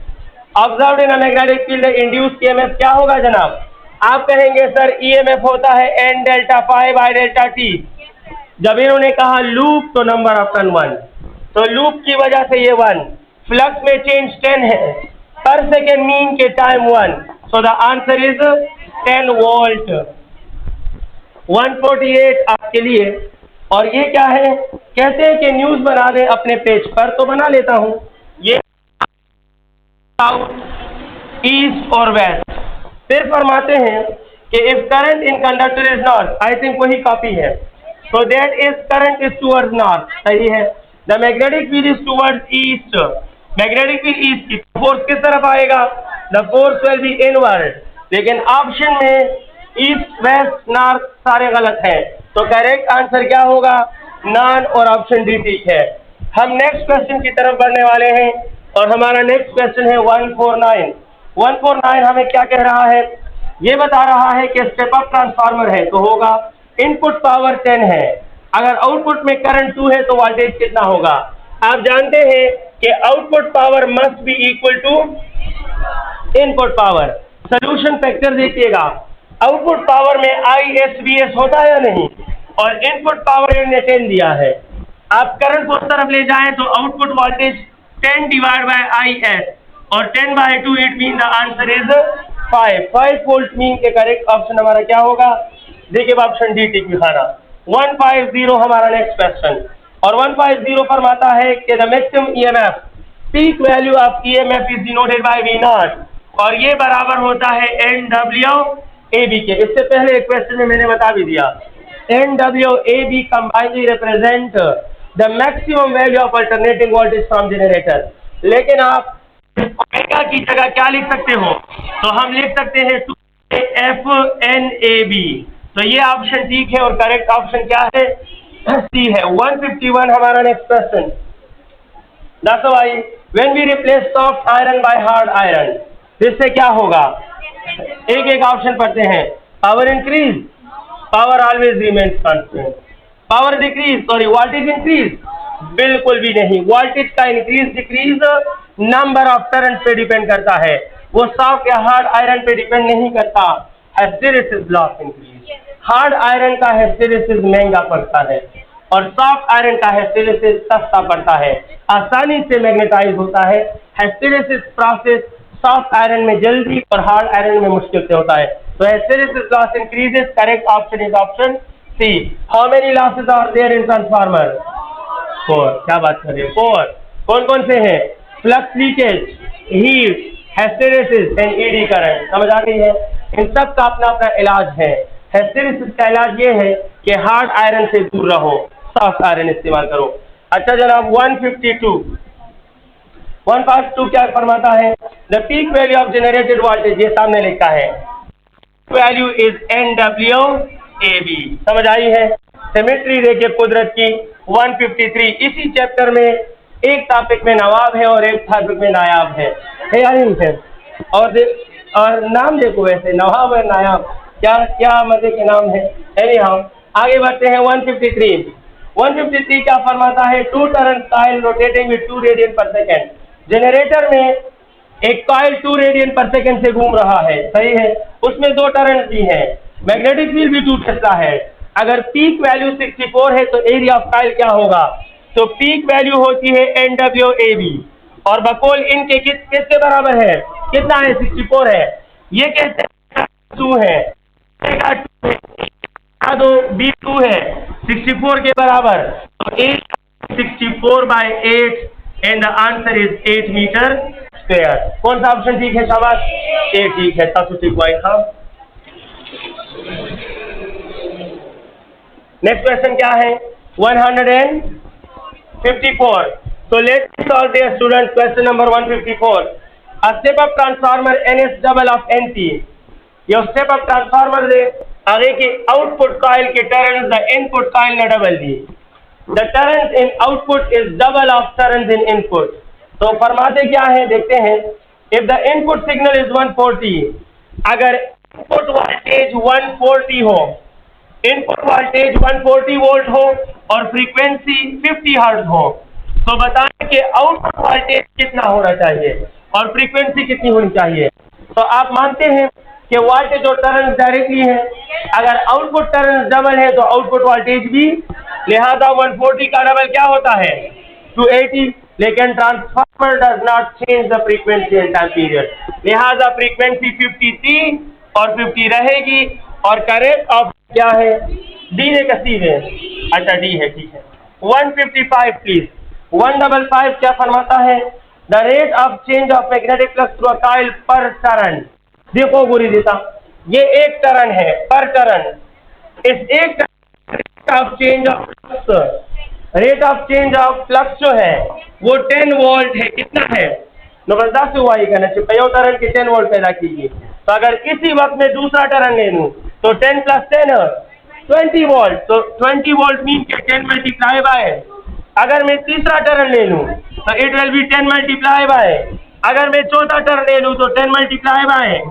Observed in magnetic field induced EMF क्या होगा जनाब? आप कहेंगे सर ईएमएफ होता है n delta phi by delta T. जब इन्होंने कहा लूप तो नंबर ऑफ टर्न 1, तो लूप की वजह से ये 1, फ्लक्स में चेंज 10 है, पर सेकेंड मीन के time 1, so the answer is 10 volt. 148 आपके लिए। और ये क्या है? कहते हैं कि न्यूज बना दें अपने पेज पर, तो बना लेता हूं। ये साउथ, ईस्ट और वेस्ट। फिर फरमाते हैं कि if current in conductor is north, I think वही कॉपी है, so that is current is towards north, सही है। The magnetic field is towards east, magnetic field east की फोर्स किस तरफ आएगा? The force will be inward। लेकिन option में ईस्ट, वेस्ट, नॉर्थ सारे गलत हैं, तो करेक्ट आंसर क्या होगा? नॉन और ऑप्शन डी ठीक है। हम नेक्स्ट क्वेश्चन की तरफ बढ़ने वाले हैं और हमारा नेक्स्ट क्वेश्चन है 149। 149 हमें क्या कह रहा है? ये बता रहा है कि स्टेप अप ट्रांसफार्मर है तो होगा इनपुट पावर 10 है, अगर आउटपुट में करंट 2 है तो वोल्टेज कितना होगा? आप जानते हैं कि output power must be equal to input power. Solution factor देखिएगा, आउटपुट पावर में ISVS होता है या नहीं, और इनपुट पावर इन्होंने 10 दिया है। आप करंट को उस तरफ ले जाएं तो output voltage 10 divide by IS, और 10/2 it mean the answer is 5 volt. Mean के करेक्ट ऑप्शन हमारा क्या होगा? देखिए ऑप्शन डी टिक दिखाना। 150 हमारा नेक्स्ट क्वेश्चन, और 150 फरमाता है कि the maximum EMF, peak value of EMF is denoted by V0, और ये बराबर होता है NWAB के। इससे पहले एक क्वेश्चन में मैंने बता भी दिया, NWAB combinedly represent the maximum value of alternating voltage from generator. लेकिन आप ओमेगा की जगह क्या लिख सकते हो? तो हम लिख सकते हैं 2FNAB। तो ये ऑप्शन ठीक है और करेक्ट ऑप्शन क्या है? सी है। 151 हमारा नेक्स्ट क्वेश्चन। दस भाई, when we replace soft iron by hard iron, इससे क्या होगा? एक एक ऑप्शन पढ़ते हैं। Power increase, power always remains constant. Power decrease, sorry voltage increase, बिल्कुल भी नहीं। वोल्टेज का increase decrease number of turn पे डिपेंड करता है, वो सॉफ्ट या हार्ड आयरन पे डिपेंड नहीं करता। Hysteresis loss increase, hard iron का हिस्टैरिसीस महंगा पड़ता है और सॉफ्ट आयरन का हिस्टैरिसीस सस्ता पड़ता है, आसानी से मैग्नेटाइज होता है। हिस्टैरिसीस प्रोसेस सॉफ्ट आयरन में जल्दी और हार्ड आयरन में मुश्किल से होता है। तो hysteresis loss increases, correct option is option C. How many losses are there in transformer? 4। क्या बात कर रहे हैं? 4। कौन कौन से हैं? Flux leakage, heat, hysteresis and eddy current. समझ आ गई है? इन सब का अपना अपना इलाज है। हिस्टैरिसीस का इलाज ये है कि हार्ड आयरन से दूर रहो, सॉफ्ट आयरन इस्तेमाल करो। अच्छा जनाब, 152 क्या फरमाता है? The peak value of generated voltage, ये सामने लिखा है, वैल्यू इज NWAB। समझ आई है? सिमेट्री देखिए कुदरत की। 153 इसी चैप्टर में एक टॉपिक में नवाब है और एक टॉपिक में नायाब है या नहीं है? और नाम देखो, वैसे नवाब और नायाब क्या क्या मजे के नाम है। एनीहाउ आगे बढ़ते हैं। 153 क्या फरमाता है? 2 turn coil rotating with 2 radian पर सेकेंड। जनरेटर में एक कॉइल 2 रेडियन पर सेकेंड से घूम रहा है, सही है, उसमें 2 टर्न भी हैं, मैग्नेटिक फील्ड भी 2 टेस्ला है, अगर पीक वैल्यू 64 है तो एरिया ऑफ काइल क्या होगा? तो पीक वैल्यू होती है NWAB और बकौल इनके किसके बराबर है? कितना है? 64 है। ये कहते हैं 2 है, दो B2 है 64 के बराबर, तो 64/8 and the answer is 8 meter square. कौन सा ऑप्शन ठीक है? शाबाश, ए ठीक है। तब ठीक हुआ था। नेक्स्ट क्वेश्चन क्या है? 154। So let's solve the student question number 154. A step up transformer NS double of NP. ये स्टेप अप ट्रांसफार्मर दे आगे की आउटपुट कॉइल के टर्न्स द इनपुट कॉइल ने double the. The turns in output is double of turns in input. तो फरमाते क्या है देखते हैं। If the input signal is 140, अगर इनपुट वोल्टेज 140 हो, इनपुट वोल्टेज 140 वोल्ट हो और फ्रीक्वेंसी 50 हर्ट्ज हो, तो बताएं कि आउटपुट वोल्टेज कितना होना चाहिए और फ्रीक्वेंसी कितनी होनी चाहिए। तो आप मानते हैं कि वोल्टेज और टर्न्स डायरेक्टली है। अगर आउटपुट टर्न्स डबल है तो आउटपुट वोल्टेज भी, लिहाजा 140 का डबल क्या होता है? 280। लेकिन transformer does not change the frequency in time period, लिहाजा फ्रीक्वेंसी 50 थी और 50 रहेगी। और करेक्ट ऑप्शन क्या है? डी ने कसी है। अच्छा डी है, ठीक है। 155 प्लीज। 155 क्या फरमाता है? The rate of change of magnetic flux through a coil पर टर्न। देखो गुरी देता, ये एक टर्न है पर टर्न। इस एक rate of change of flux, rate of change of flux जो है वो 10 वोल्ट है। कितना है? नवरदा से हुआ ये कहना चाहिए पहले टर्न के 10 वोल्ट पैदा कीजिए। तो अगर इसी वक्त में दूसरा टर्न ले लूं तो 10 + 10 20 वोल्ट। तो 20 वोल्ट मीन के 10 मल्टीप्लाई बाय। अगर मैं तीसरा टर्न ले लूं तो it will B 10 multiply by. अगर मैं चौथा टर्न ले लूं तो 10 मल्टीप्लाई बाय।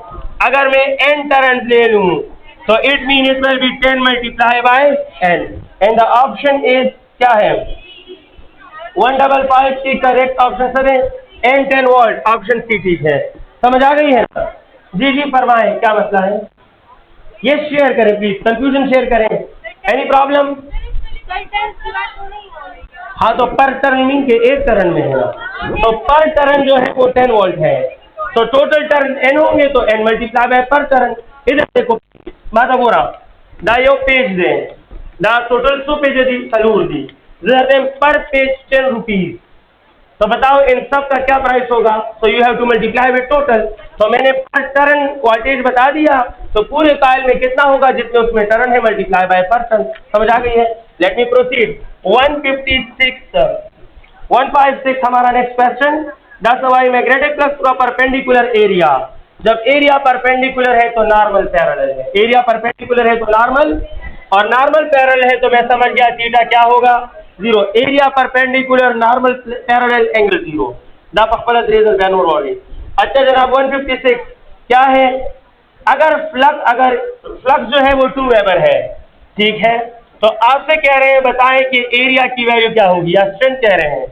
अगर मैं n टर्न ले लूं तो it mean it will B 10 multiply by n। And the option is क्या है? 155 की करेक्ट ऑप्शन सर है N10 वोल्ट, ऑप्शन सी ठीक है। समझ आ गई है? जी जी फरमाएं, क्या मसला है? ये शेयर करें प्लीज, कंफ्यूजन शेयर करें। Any problem? हाँ तो पर टर्न मीन के एक टर्न में है, तो पर टर्न जो है वो 10 वोल्ट है। तो टोटल टर्न n होंगे तो n मल्टीप्लाई बाय पर टर्न। इधर देखो बात हो रहा दा यो पेज दे दा टोटल 100 पेज दी सलूर दी पर पेज 10 रुपीज। तो बताओ इन सब का क्या प्राइस होगा? तो you have to multiply with total. तो मैंने पर टर्न वोल्टेज बता दिया, तो पूरे कॉइल में कितना होगा जितने उसमें टर्न है मल्टीप्लाई बाय पर टर्न। समझ आ गई है? Late me proceed. 156 हमारा next question. That's why magnetic flux through perpendicular area. जब एरिया परपेंडिकुलर है तो नॉर्मल पैरेलल है। एरिया परपेंडिकुलर है तो नॉर्मल, और नॉर्मल पैरेलल है तो मैं समझ गया थीटा क्या होगा? 0। Area perpendicular normal parallel angle 0। The पक्वलत रीजन बैनोर वाली। अच्छा जनाब 156 क्या है? अगर फ्लक्स जो है वो 2 वेबर है, ठीक है, तो आपसे कह रहे हैं बताएं कि एरिया की वैल्यू क्या होगी, या स्ट्रेंथ कह रहे हैं।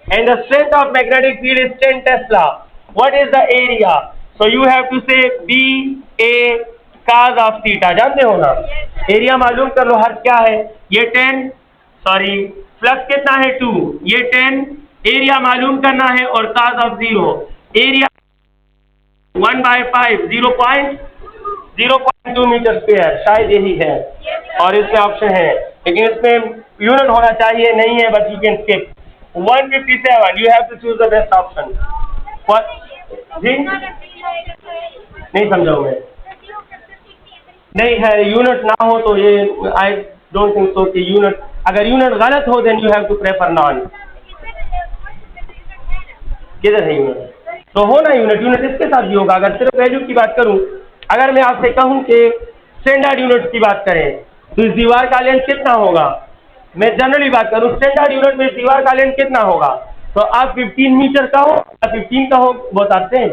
And the strength of magnetic field is 10 tesla. What is the area? So you have to say BA cos of theta. जानते हो ना? एरिया मालूम कर लो। हर क्या है? ये 10, सॉरी फ्लक्स कितना है 2, ये 10, एरिया मालूम करना है और cos of 0। Area 1/5 0.2 meter square, शायद यही है और इसमें ऑप्शन है, लेकिन इसमें यूनिट होना चाहिए, नहीं है, but you can skip. 157 you have to choose the best option. जी नहीं समझा मैं, नहीं है यूनिट ना हो तो ये आई डोंट थिंक सो कि यूनिट, अगर यूनिट गलत हो then you have to prefer none. किधर है यूनिट? तो हो ना यूनिट इसके साथ भी होगा। अगर सिर्फ वैल्यू की बात करूं, अगर मैं आपसे कहूं कि स्टैंडर्ड यूनिट की बात करें तो इस दीवार का लेंथ कितना होगा? मैं जनरली बात करूं स्टैंडर्ड यूनिट में इस दीवार का लेंथ कितना होगा? तो आप 15 मीटर का हो या 15 का हो, बहुत आते हैं।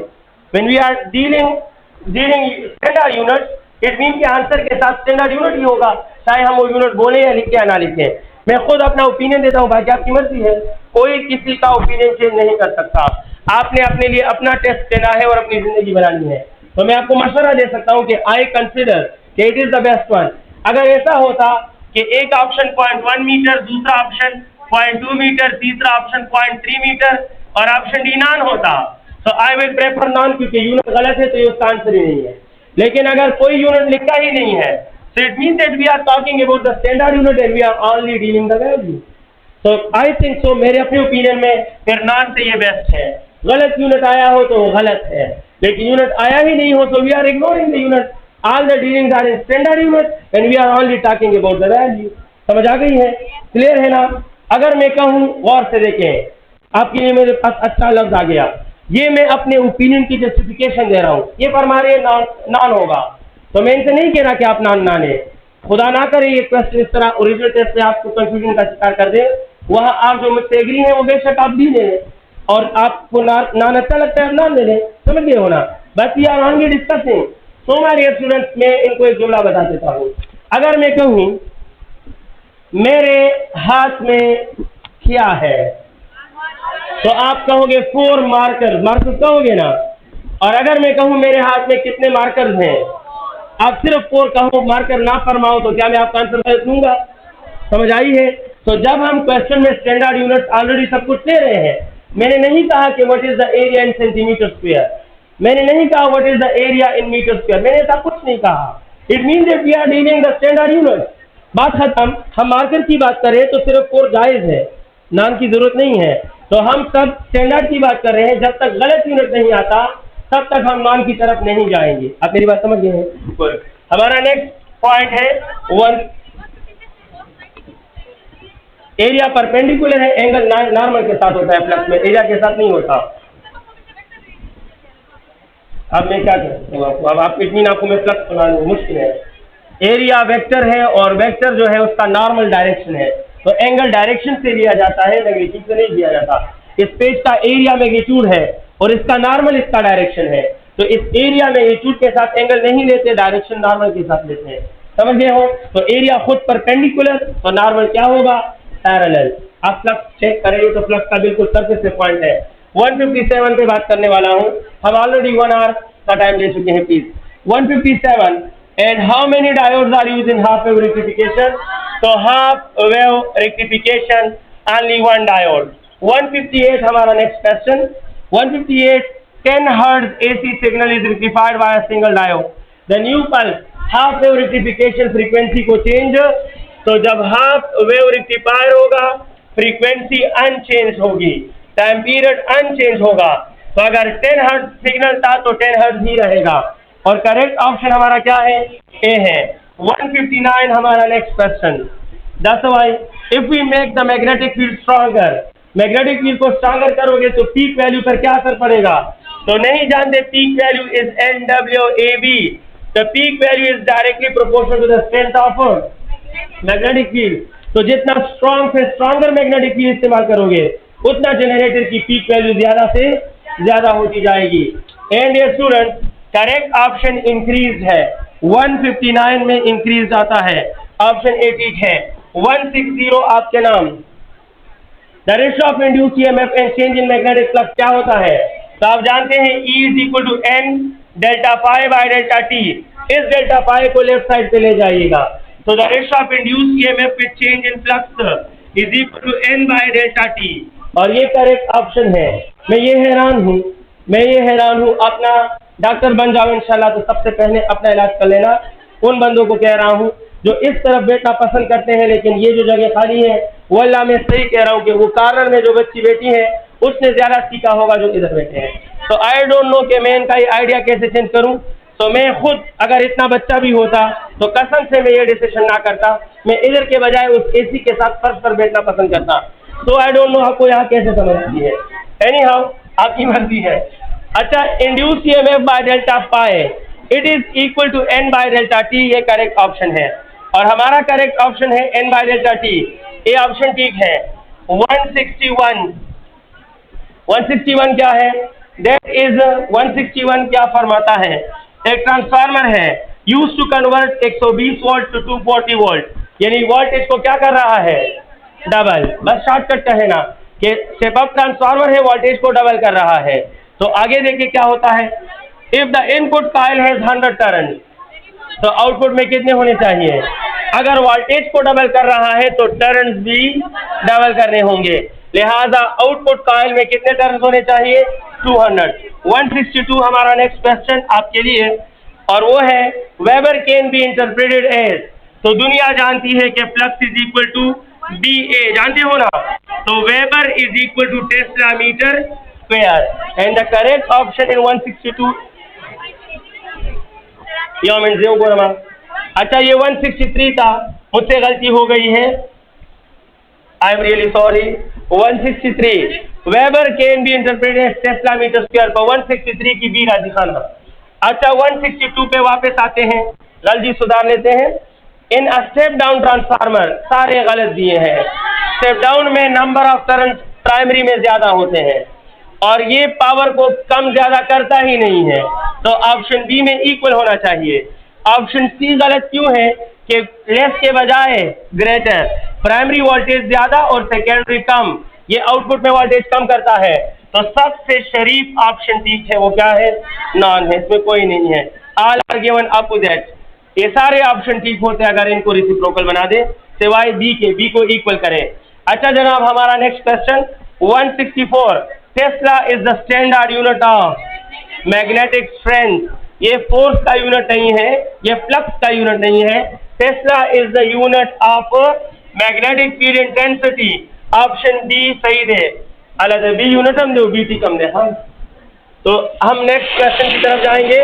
When we are dealing standard unit, it mean के आंसर के साथ स्टैंडर्ड यूनिट ही होगा, चाहे हम वो यूनिट बोले या लिखे या ना लिखे। मैं खुद अपना ओपिनियन देता हूँ, बाकी आपकी मर्जी है, कोई किसी का ओपिनियन चेंज नहीं कर सकता। आपने अपने लिए अपना टेस्ट देना है और अपनी जिंदगी बनानी है। तो मैं आपको मशवरा दे सकता हूँ कि आई कंसिडर कि it is the best one. अगर ऐसा होता कि एक ऑप्शन 0.1 मीटर, दूसरा ऑप्शन 0.2 मीटर, तीसरा ऑप्शन 0.3 मीटर और ऑप्शन डी नॉन होता, तो आई विल प्रेफर नॉन, क्योंकि यूनिट गलत है तो ये उसका आंसर ही नहीं है। लेकिन अगर कोई यूनिट लिखा ही नहीं है, so it means that we are talking about the standard unit and we are only dealing the value. So I think so, मेरे अपने ओपिनियन में फिर नॉन से ये बेस्ट है। गलत यूनिट आया हो तो वो गलत है, लेकिन यूनिट आया ही नहीं हो तो we are ignoring the unit. All the dealings are in standard unit and we are only talking about the value. समझ आ गई है? क्लियर है ना? अगर मैं कहूँ, गौर से देखें, आपके लिए मेरे पास अच्छा लफ्ज आ गया, ये मैं अपने ओपिनियन की जस्टिफिकेशन दे रहा हूँ, ये पर हमारे नॉन होगा, तो मैं इनसे नहीं कह रहा कि आप नॉन है। खुदा ना करे ये क्वेश्चन इस तरह ओरिजिनल टेस्ट से आपको कंफ्यूजन का शिकार कर दे, वहाँ आप जो मुझसे एग्री हैं वो बेशक आप भी ले लें, और आपको नॉन अच्छा लगता है नॉन ले लें, समझ गए हो ना? बस we are only discussing. So my dear students, मैं इनको एक जुमला बता देता हूँ। अगर मैं कहूँ मेरे हाथ में क्या है, तो आप कहोगे 4 मार्कर, मार्कर कहोगे ना। और अगर मैं कहूँ मेरे हाथ में कितने मार्कर्स हैं, आप सिर्फ 4 कहो, मार्कर ना फरमाओ, तो क्या मैं आपका आंसर गलत दूंगा? समझ आई है? तो जब हम क्वेश्चन में स्टैंडर्ड यूनिट ऑलरेडी सब कुछ ले रहे हैं, मैंने नहीं कहा कि what is the area in centimeter square, मैंने नहीं कहा what is the area in meter square, मैंने ऐसा कुछ नहीं कहा। It means that we are dealing the standard unit. बात खत्म। हम मार्कर की बात करें तो सिर्फ 4 जायज है, नाम की जरूरत नहीं है। तो हम सब स्टैंडर्ड की बात कर रहे हैं, जब तक गलत यूनिट नहीं आता तब तक हम नाम की तरफ नहीं जाएंगे। आप मेरी बात समझ गए हैं? हमारा नेक्स्ट पॉइंट है 1, एरिया परपेंडिकुलर है, एंगल नॉर्मल के साथ होता है, फ्लक्स में एरिया के साथ नहीं होता। अब मैं क्या करूँ, अब आप इतनी आंखों में फ्लक्स बनाना मुश्किल है। एरिया वेक्टर है और वेक्टर जो है उसका नॉर्मल डायरेक्शन है, तो एंगल डायरेक्शन से लिया जाता है, मैग्नीट्यूड से नहीं लिया जाता। इस पेज का एरिया मैग्नीट्यूड है और इसका नॉर्मल इसका डायरेक्शन है, तो इस एरिया मैग्नीट्यूड के साथ एंगल नहीं लेते, डायरेक्शन नॉर्मल के साथ लेते हैं। समझ गए हो? तो एरिया खुद परपेंडिकुलर, तो नॉर्मल क्या होगा? पैरेलल। आप फ्लक्स चेक करेंगे तो फ्लक्स का बिल्कुल सरफेस से पॉइंट है। 157 पे बात करने वाला हूँ, हम ऑलरेडी 1 आवर का टाइम ले चुके हैं please. 157 and how many diodes are used in half wave rectification? तो half wave rectification only 1 diode. 158 हमारा next question. 158 10 Hz AC signal is rectified by a single diode. The new pulse half wave rectification frequency को change, तो जब half wave rectifier होगा frequency unchange होगी, time period unchange होगा। तो अगर 10 hertz signal था तो 10 हर्ट्ज ही रहेगा, और करेक्ट ऑप्शन हमारा क्या है? ए है। 159 हमारा next question. That's why if we make the magnetic field stronger, magnetic field को स्ट्रॉन्गर करोगे तो पीक वैल्यू पर क्या असर पड़ेगा? तो नहीं जानते, peak value is NWAB। The peak value is directly proportional to the strength of magnetic field. तो जितना स्ट्रॉन्ग से स्ट्रॉन्गर मैग्नेटिक फील्ड इस्तेमाल करोगे उतना जनरेटर की पीक वैल्यू ज्यादा से ज्यादा होती जाएगी। एंड ये स्टूडेंट करेक्ट ऑप्शन इंक्रीज है, 159 में इंक्रीज आता है, ऑप्शन ए ठीक है। 160 आपके नाम। The ratio of induced EMF and change in magnetic flux क्या होता है? तो आप जानते हैं E is equal to N delta phi by delta T. इस डेल्टा पाई को लेफ्ट साइड पे ले जाइएगा, तो the ratio of induced EMF with change in flux is equal to N by delta T, और ये करेक्ट ऑप्शन है। मैं ये हैरान हूँ, अपना डॉक्टर बन जाओ इंशाल्लाह तो सबसे पहले अपना इलाज कर लेना। उन बंदों को कह रहा हूँ जो इस तरफ बैठना पसंद करते हैं, लेकिन ये जो जगह खाली है वो अल्लाह मैं सही कह रहा हूँ कि वो कॉर्नर में जो बच्ची बैठी है उसने ज्यादा सीखा होगा जो इधर बैठे हैं। तो आई डोंट नो कि मैं इनका ये आइडिया कैसे चेंज करूँ। तो मैं खुद अगर इतना बच्चा भी होता तो कसम से मैं ये डिसीजन ना करता, मैं इधर के बजाय उस एसी के साथ फर्श पर बैठना पसंद करता। तो आई डोंट नो आपको यहाँ कैसे समझ आती है। एनी हाउ आपकी मर्जी है। अच्छा, induce EMF by delta phi it is equal to N by delta T, ये करेक्ट ऑप्शन है, और हमारा करेक्ट ऑप्शन है N बाय डेल्टा टी। ये ऑप्शन ठीक है। 161 क्या है? दैट इज 161 क्या फरमाता है? एक ट्रांसफार्मर है use to convert 120 volt to 240 volt, यानी वोल्टेज को क्या कर रहा है? डबल। बस शॉर्टकट कहे ना कि स्टेप अप ट्रांसफार्मर है, वोल्टेज को डबल कर रहा है। तो आगे देखिए क्या होता है। If the input coil has 100 turn, तो आउटपुट में कितने होने चाहिए? अगर वोल्टेज को डबल कर रहा है तो टर्न्स भी डबल करने होंगे, लिहाजा आउटपुट कॉइल में कितने टर्न्स होने चाहिए? 200। 162 हमारा नेक्स्ट क्वेश्चन आपके लिए, और वो है weber can be interpreted as. तो दुनिया जानती है कि flux is equal to BA, जानते हो ना? तो weber is equal to tesla meter square, and the correct option in 162 अच्छा ये 163 था, मुझसे गलती हो गई है, I am really sorry. 163 weber can be interpreted as tesla meter square पर 163 की बी राजी खान। अच्छा 162 पे वापस आते हैं, गलती सुधार लेते हैं। इन अ स्टेप डाउन ट्रांसफार्मर सारे गलत दिए हैं। स्टेप डाउन में नंबर ऑफ टर्न प्राइमरी में ज्यादा होते हैं और ये पावर को कम ज्यादा करता ही नहीं है, तो ऑप्शन बी में इक्वल होना चाहिए। ऑप्शन सी गलत क्यों है कि लेस के बजाय ग्रेटर, प्राइमरी वोल्टेज ज्यादा और सेकेंडरी कम, ये आउटपुट में वोल्टेज कम करता है। तो सबसे शरीफ ऑप्शन ठीक है, वो क्या है? नॉन है, इसमें कोई नहीं है। ऑल आर गिवन अपोजिट, ये सारे ऑप्शन ठीक होते हैं अगर इनको रेसिप्रोकल बना दे, सिवाय बी के, बी को इक्वल करें। अच्छा जनाब हमारा next question 164, Tesla is the standard unit of magnetic strength. ये फोर्स का यूनिट नहीं है, ये फ्लक्स का यूनिट नहीं है, Tesla is the unit of magnetic field intensity. Option D सही है, अलग बी यूनिट हम दो, बीटी कम दे। हाँ, तो हम नेक्स्ट क्वेश्चन की तरफ जाएंगे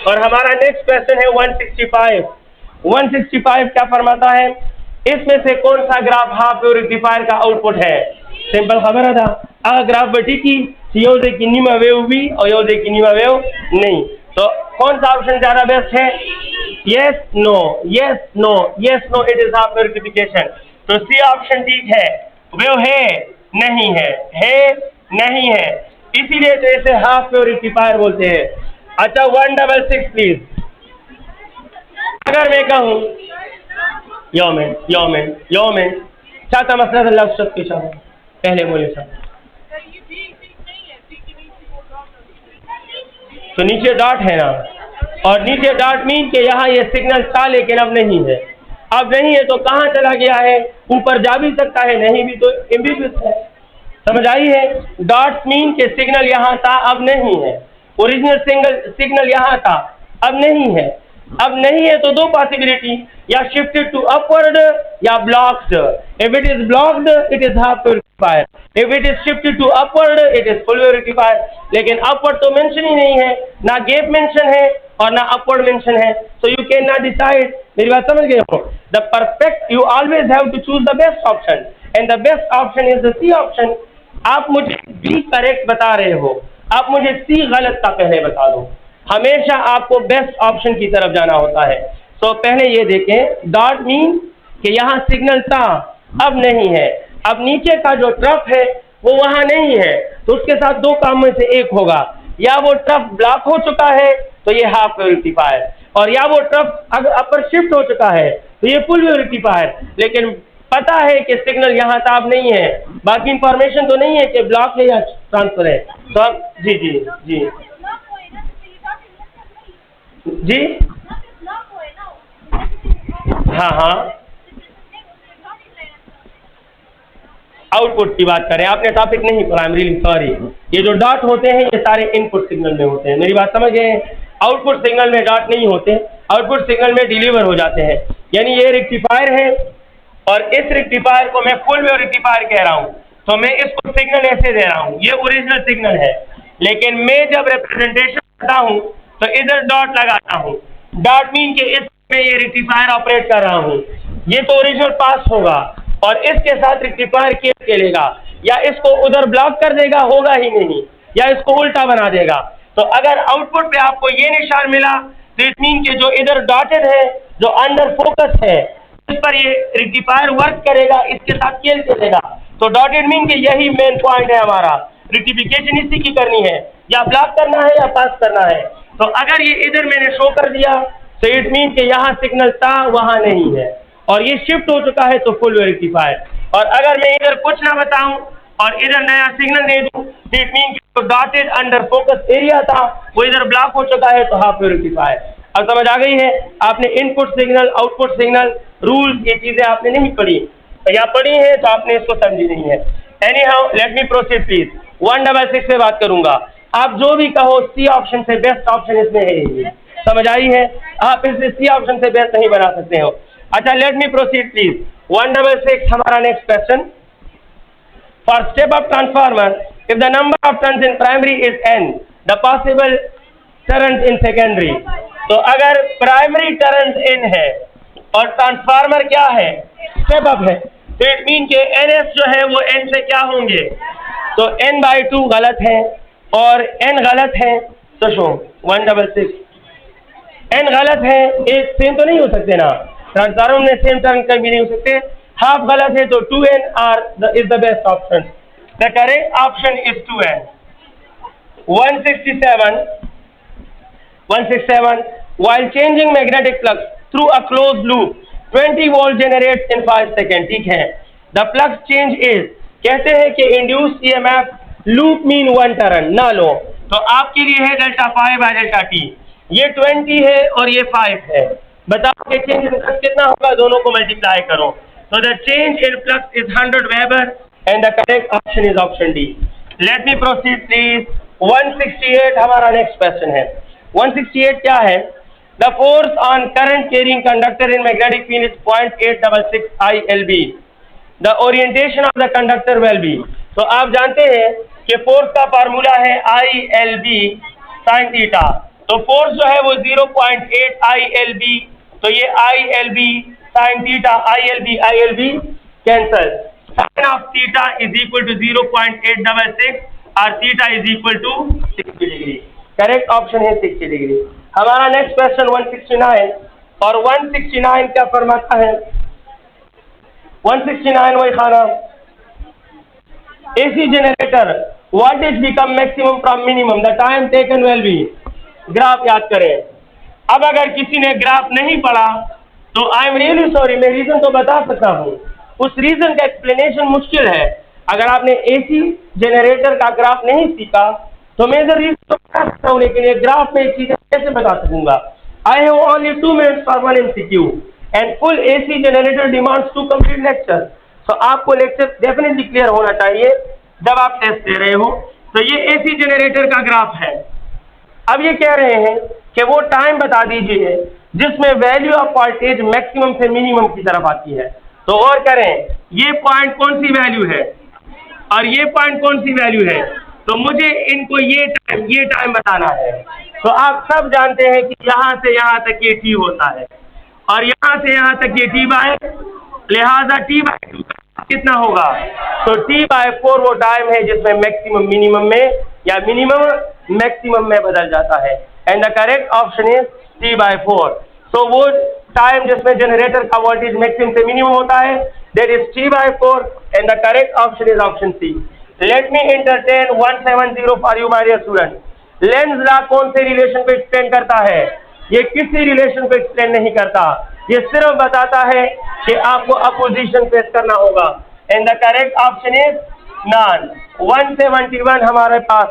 और हमारा नेक्स्ट क्वेश्चन है 165। 165 क्या फरमाता है? इसमें से कौन सा ग्राफ हाफ वेव रेक्टिफायर का आउटपुट है? सिंपल खबर था, अगर ग्राफ बटी की यो दे किनीमा वेव भी और यो दे किनीमा वेव नहीं, तो कौन सा ऑप्शन ज्यादा बेस्ट है? Yes no, yes no, yes no, it is half wave rectification. तो सी ऑप्शन ठीक है, वेव है नहीं है नहीं है, इसीलिए तो इसे हाफ वेव रेक्टिफायर बोलते हैं। अच्छा 166 प्लीज। अगर मैं कहूँ योमेन चाहता मसला लफ्ज़ के साथ पहले बोले सब, तो नीचे डॉट है ना, और नीचे डॉट मीन के यहाँ ये सिग्नल था लेकिन अब नहीं है। अब नहीं है तो कहाँ चला गया है? ऊपर जा भी सकता है, नहीं भी तो एम्बिगुअस है, समझ आई है? डॉट मीन के सिग्नल यहाँ था, अब नहीं है। ओरिजिनल सिग्नल यहाँ था, अब नहीं है। अब नहीं है तो दो पॉसिबिलिटी, या शिफ्टेड टू अपवर्ड या blocked. If it is blocked it is half wave rectifier, if it is shifted to upward it is full wave rectifier. लेकिन अपवर्ड तो मेंशन ही नहीं है, ना गैप मेंशन है और ना अपवर्ड मेंशन है, so you can not decide. मेरी बात समझ गए हो? The perfect, you always have to choose the best option, and the best option is the C option. आप मुझे बी करेक्ट बता रहे हो, आप मुझे सी गलत का पहले बता दो। हमेशा आपको बेस्ट ऑप्शन की तरफ जाना होता है। तो पहले ये देखें, डॉट मीन कि यहाँ सिग्नल था, अब नहीं है। अब नीचे का जो ट्रफ है वो वहाँ नहीं है, तो उसके साथ दो काम में से एक होगा, या वो ट्रफ ब्लॉक हो चुका है तो ये हाफ वेव रेक्टिफायर, और या वो ट्रफ अगर अपर शिफ्ट हो चुका है तो ये फुल वेव रेक्टिफायर। लेकिन पता है कि सिग्नल यहाँ था, अब नहीं है, बाकी इंफॉर्मेशन तो नहीं है कि ब्लॉक है या ट्रांसफर है। तो अब जी जी जी जी हाँ, आउटपुट की बात करें, आपने टॉपिक नहीं पढ़ा, आई एम रियली सॉरी। ये जो डॉट होते हैं ये सारे इनपुट सिग्नल में होते हैं, मेरी बात समझ गए? आउटपुट सिग्नल में डॉट नहीं होते, आउटपुट सिग्नल में डिलीवर हो जाते हैं। यानी ये रेक्टिफायर है और इस रेक्टिफायर को मैं फुल वेव रेक्टिफायर कह रहा हूँ, तो मैं इसको सिग्नल ऐसे दे रहा हूँ, ये ओरिजिनल सिग्नल है। लेकिन मैं जब रिप्रेजेंटेशन करता हूँ तो इधर डॉट लगाता हूँ, डॉट मीन के इस पे ये रेक्टिफायर ऑपरेट कर रहा हूँ, ये तो ओरिजिनल पास होगा और इसके साथ रेक्टिफायर केस खेलेगा, या इसको उधर ब्लॉक कर देगा, होगा ही नहीं, या इसको उल्टा बना देगा। तो अगर आउटपुट पे आपको ये निशान मिला तो इट मीन के जो इधर डॉटेड है, जो अंडर फोकस है, इस पर ये रेक्टिफायर वर्क करेगा, इसके साथ खेल खेलेगा। तो डॉटेड मीन के यही मेन पॉइंट है हमारा, रेक्टिफिकेशन इसी की करनी है, या ब्लॉक करना है या पास करना है। तो अगर ये इधर मैंने शो कर दिया तो इट मीन के यहाँ सिग्नल था, वहाँ नहीं है, और ये शिफ्ट हो चुका है तो फुल वेव रेक्टिफायर। और अगर मैं इधर कुछ ना बताऊं और इधर नया सिग्नल दे दूं तो इट मीन जो डॉटेड अंडर फोकस एरिया था वो इधर ब्लॉक हो चुका है, तो हाफ वेव रेक्टिफायर। अब समझ आ गई है? आपने input signal, output signal rules, ये चीजें आपने नहीं पढ़ी या पढ़ी है तो आपने इसको समझी नहीं है। Any how late me proceed please. 166 पे बात करूंगा। आप जो भी कहो सी ऑप्शन से बेस्ट ऑप्शन इसमें है ये, समझ आई है? आप इसे सी ऑप्शन से बेस्ट नहीं बना सकते हो। अच्छा लेट मी प्रोसीड प्लीज। 166 हमारा next question. For step-up transformer, if the number of turns in primary is n, the possible turns in secondary. तो अगर प्राइमरी टर्न्स n है और ट्रांसफार्मर क्या है? स्टेप अप है, तो इट मीन के ns जो है वो n से क्या होंगे? तो n/2 गलत है और n गलत है, तो शो 166 n गलत है, एक सेम तो नहीं हो सकते ना, ट्रांसफार्मर में सेम टर्न कभी नहीं हो सकते। हाफ गलत है तो 2n is the best option. The correct option is 2n. 167 while changing magnetic flux through a closed loop 20 volt generates in 5 seconds. ठीक है, the flux change is, कहते हैं कि induced EMF loop mean 1 turn ना लो, तो आपके लिए है delta phi by delta T. ये 20 है और ये 5 है, बताओ कि चेंज इन फ्लक्स कितना होगा, दोनों को मल्टीप्लाई करो। तो the change in flux is 100 weber and the correct option is option D. Late me proceed please. 168 हमारा नेक्स्ट क्वेश्चन है। 168 क्या है? The force on current carrying conductor in magnetic field is 0.866 ILB। The orientation of the conductor will be. तो आप जानते हैं कि force का फार्मूला है ILB sin थीटा, तो फोर्स जो है वो 0.8 ILB, तो ये ILB sin theta, ILB cancel, sin of theta is equal to 0.866 और theta is equal to 60 degree. Correct option है 60 डिग्री। हमारा नेक्स्ट क्वेश्चन 169, और 169 क्या फरमाता है? 169 वही खाना, AC generator voltage become maximum from minimum, the time taken will be। Graph याद करें। अब अगर किसी ने ग्राफ नहीं पढ़ा तो आई एम रियली सॉरी, मैं रीजन तो बता सकता हूँ, उस रीजन का एक्सप्लेनेशन मुश्किल है। अगर आपने AC जनरेटर का ग्राफ नहीं सीखा तो मैं इधर रीजन तो बता सकता हूँ, लेकिन ये ग्राफ में चीजें कैसे बता सकूंगा? I have only 2 minutes for 1 MCQ and full AC generator demands 2 complete lecture. तो आपको लेक्चर डेफिनेटली क्लियर होना चाहिए जब आप टेस्ट दे रहे हो। तो ये AC जनरेटर का ग्राफ है। अब ये कह रहे हैं कि वो टाइम बता दीजिए जिसमें वैल्यू ऑफ वोल्टेज मैक्सिमम से मिनिमम की तरफ आती है। तो और करें, ये पॉइंट कौन सी वैल्यू है और ये पॉइंट कौन सी वैल्यू है, तो मुझे इनको ये टाइम बताना है। तो आप सब जानते हैं कि यहाँ से यहाँ तक ये T होता है और यहाँ से यहाँ तक ये T बाय, लिहाजा T/2 कितना होगा? तो T/4 वो टाइम है जिसमें मैक्सिमम मिनिमम में या मिनिमम मैक्सिमम में बदल जाता है, and the correct option is T/4। तो वो टाइम जिसमें जनरेटर का वोल्टेज मैक्सिमम से मिनिमम होता है, that is T/4 and the correct option is option C. Let me entertain 170 for you my dear student. Lenz law कौन से relation को एक्सप्लेन करता है? ये किसी रिलेशन को एक्सप्लेन नहीं करता, ये सिर्फ बताता है कि आपको अपोजिशन फेस करना होगा, and the correct option is non. 171 हमारे पास,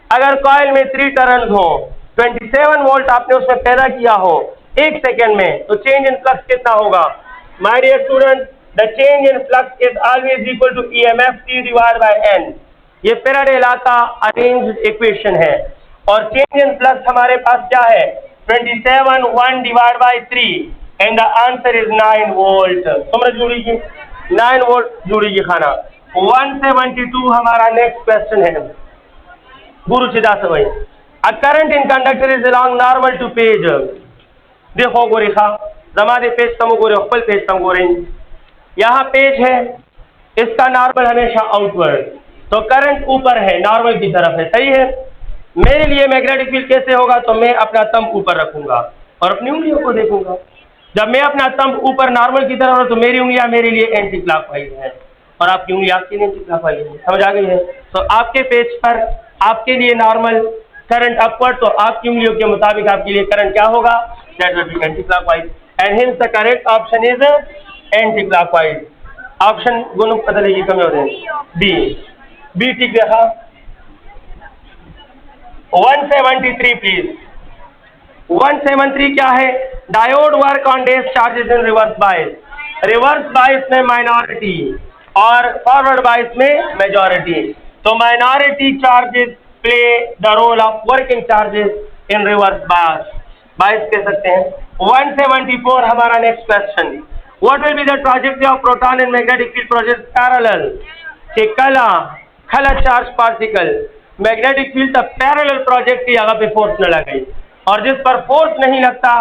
अगर कॉइल में 3 टर्न्स हो, 27 वोल्ट आपने उसमें पैदा किया हो 1 सेकेंड में, तो चेंज इन फ्लक्स कितना होगा? My dear student, the change in flux is always equal to EMF T divide by N। ये फैराडे लॉ का अरेंज्ड इक्वेशन है, और चेंज इन फ्लक्स हमारे पास क्या है? 27 1 divide by 3 and the answer is 9 volt. समझ जुड़ेगी, 9 वोल्ट जुड़ेगी खाना। 172 हमारा नेक्स्ट क्वेश्चन है। गुरु चिदा से भाई, a current in conductor is along normal to page. देखो गोरेखा जमा दे पेज तमो गोरे अप्पल पेज तम गोरे, यहाँ पेज है, इसका नॉर्मल हमेशा आउटवर्ड, तो करंट ऊपर है, नॉर्मल की तरफ है, सही है। मेरे लिए मैग्नेटिक फील्ड कैसे होगा? तो मैं अपना थंब ऊपर रखूंगा और अपनी उंगलियों को देखूंगा। जब मैं अपना थंब ऊपर नॉर्मल की तरफ, तो मेरी उंगलियां मेरे लिए एंटी क्लॉकवाइज है और आपकी उंगली आपके लिए एंटी क्लॉकवाइज है। समझ आ गई है? तो आपके पेज पर आपके लिए नॉर्मल करंट अपवर्ड, तो आपकी उंगलियों के मुताबिक आपके लिए करंट क्या होगा? That will be anti clockwise, and hints the correct option is anti clockwise. Option गुण बदलेगी कम हो रहे बी ठीक देखा। 173 प्लीज। 173 क्या है? Diode work on these charges in reverse bias. Reverse bias में माइनॉरिटी और फॉरवर्ड बाइस में मेजॉरिटी। तो minority charges play the role of working charges in reverse bias कह सकते हैं। 174 हमारा next question, what will be the trajectory of proton in magnetic field project parallel, कि खला चार्ज पार्टिकल मैग्नेटिक फील्ड का parallel project की जगह पे फोर्स न लगे, और जिस पर फोर्स नहीं लगता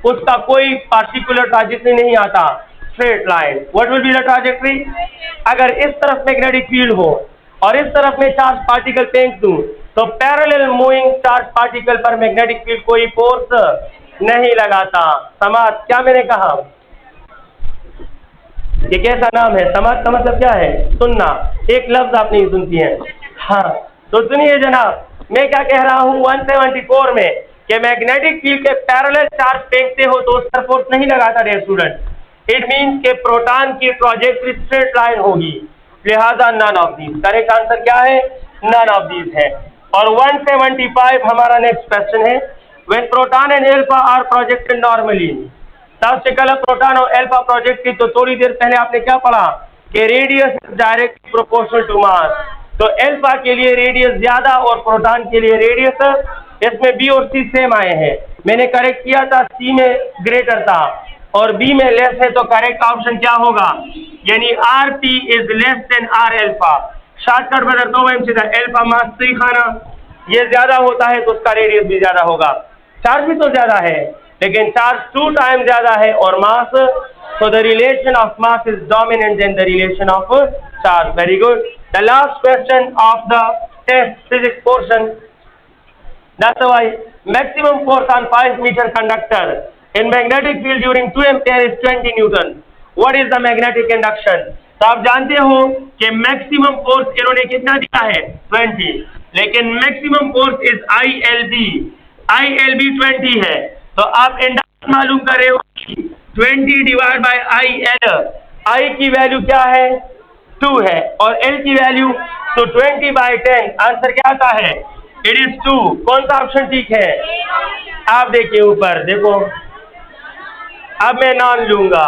उसका कोई पार्टिकुलर ट्रैजेक्टरी नहीं आता, straight line. What will be the trajectory, अगर इस तरफ मैग्नेटिक फील्ड हो और इस तरफ में चार्ज पार्टिकल फेंक दूं तो पैरेलल मूविंग चार्ज पार्टिकल पर मैग्नेटिक फील्ड कोई फोर्स नहीं लगाता। समाज, क्या मैंने कहा, ये कैसा नाम है? समाज का मतलब क्या है? सुनना। एक लफ्ज आप नहीं सुनती हैं। हाँ, तो सुनिए जनाब, मैं क्या कह रहा हूँ 174 में कि मैग्नेटिक फील्ड के पैरेलल चार्ज फेंकते हो तो उस पर फोर्स नहीं लगाता डियर स्टूडेंट। इट मीन्स के प्रोटॉन की ट्रैजेक्टरी स्ट्रेट लाइन होगी, लिहाजा none of these. Correct answer क्या है? नन ऑफ दीज है। और 175 हमारा नेक्स्ट क्वेश्चन है, when proton and alpha are projected normally. सबसे पहले प्रोटॉन और अल्फा प्रोजेक्ट की, तो थोड़ी देर पहले आपने क्या पढ़ा कि radius direct proportional to mass. तो अल्फा के लिए रेडियस ज्यादा और प्रोटॉन के लिए रेडियस, इसमें बी और सी सेम आए हैं। मैंने करेक्ट किया था, सी में ग्रेटर था और बी में लेस है, तो करेक्ट ऑप्शन क्या होगा, यानी R P is less than R alpha. Shortcut में दो अल्फा मास 3 खाना, ये ज्यादा होता है तो उसका रेडियस भी ज्यादा होगा। चार्ज भी तो ज्यादा है लेकिन चार्ज 2 टाइम ज्यादा है और मास, so the relation of mass is dominant than the relation of charge. Very good. The last question of the test physics portion. That's why maximum force on 5-meter conductor in magnetic field during 2 ampere is 20 Newton. What is the magnetic induction? तो आप जानते हो कि maximum force इन्होंने कितना दिया है 20, लेकिन मैक्सिमम फोर्स इज ILB 20 है। तो आप इंडक्शन मालूम कर रहे हो 20 डिवाइड बाय IL, I की वैल्यू क्या है 2 है और L की वैल्यू, तो 20 बाय 10 आंसर क्या आता है, इट इज 2। कौन सा ऑप्शन ठीक है? आप देखिए ऊपर देखो, अब मैं नाम लूंगा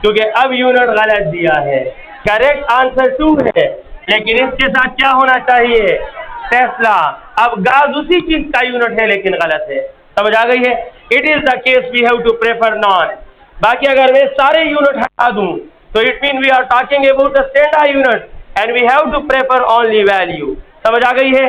क्योंकि अब यूनिट गलत दिया है। करेक्ट आंसर 2 है, लेकिन इसके साथ क्या होना चाहिए, टेस्ला। अब गाज उसी चीज का यूनिट है लेकिन गलत है, समझ आ गई है? It is the case we have to prefer none. बाकी अगर मैं सारे यूनिट हटा दूं तो it mean we are talking about the standard unit and we have to prefer only value. समझ आ गई है?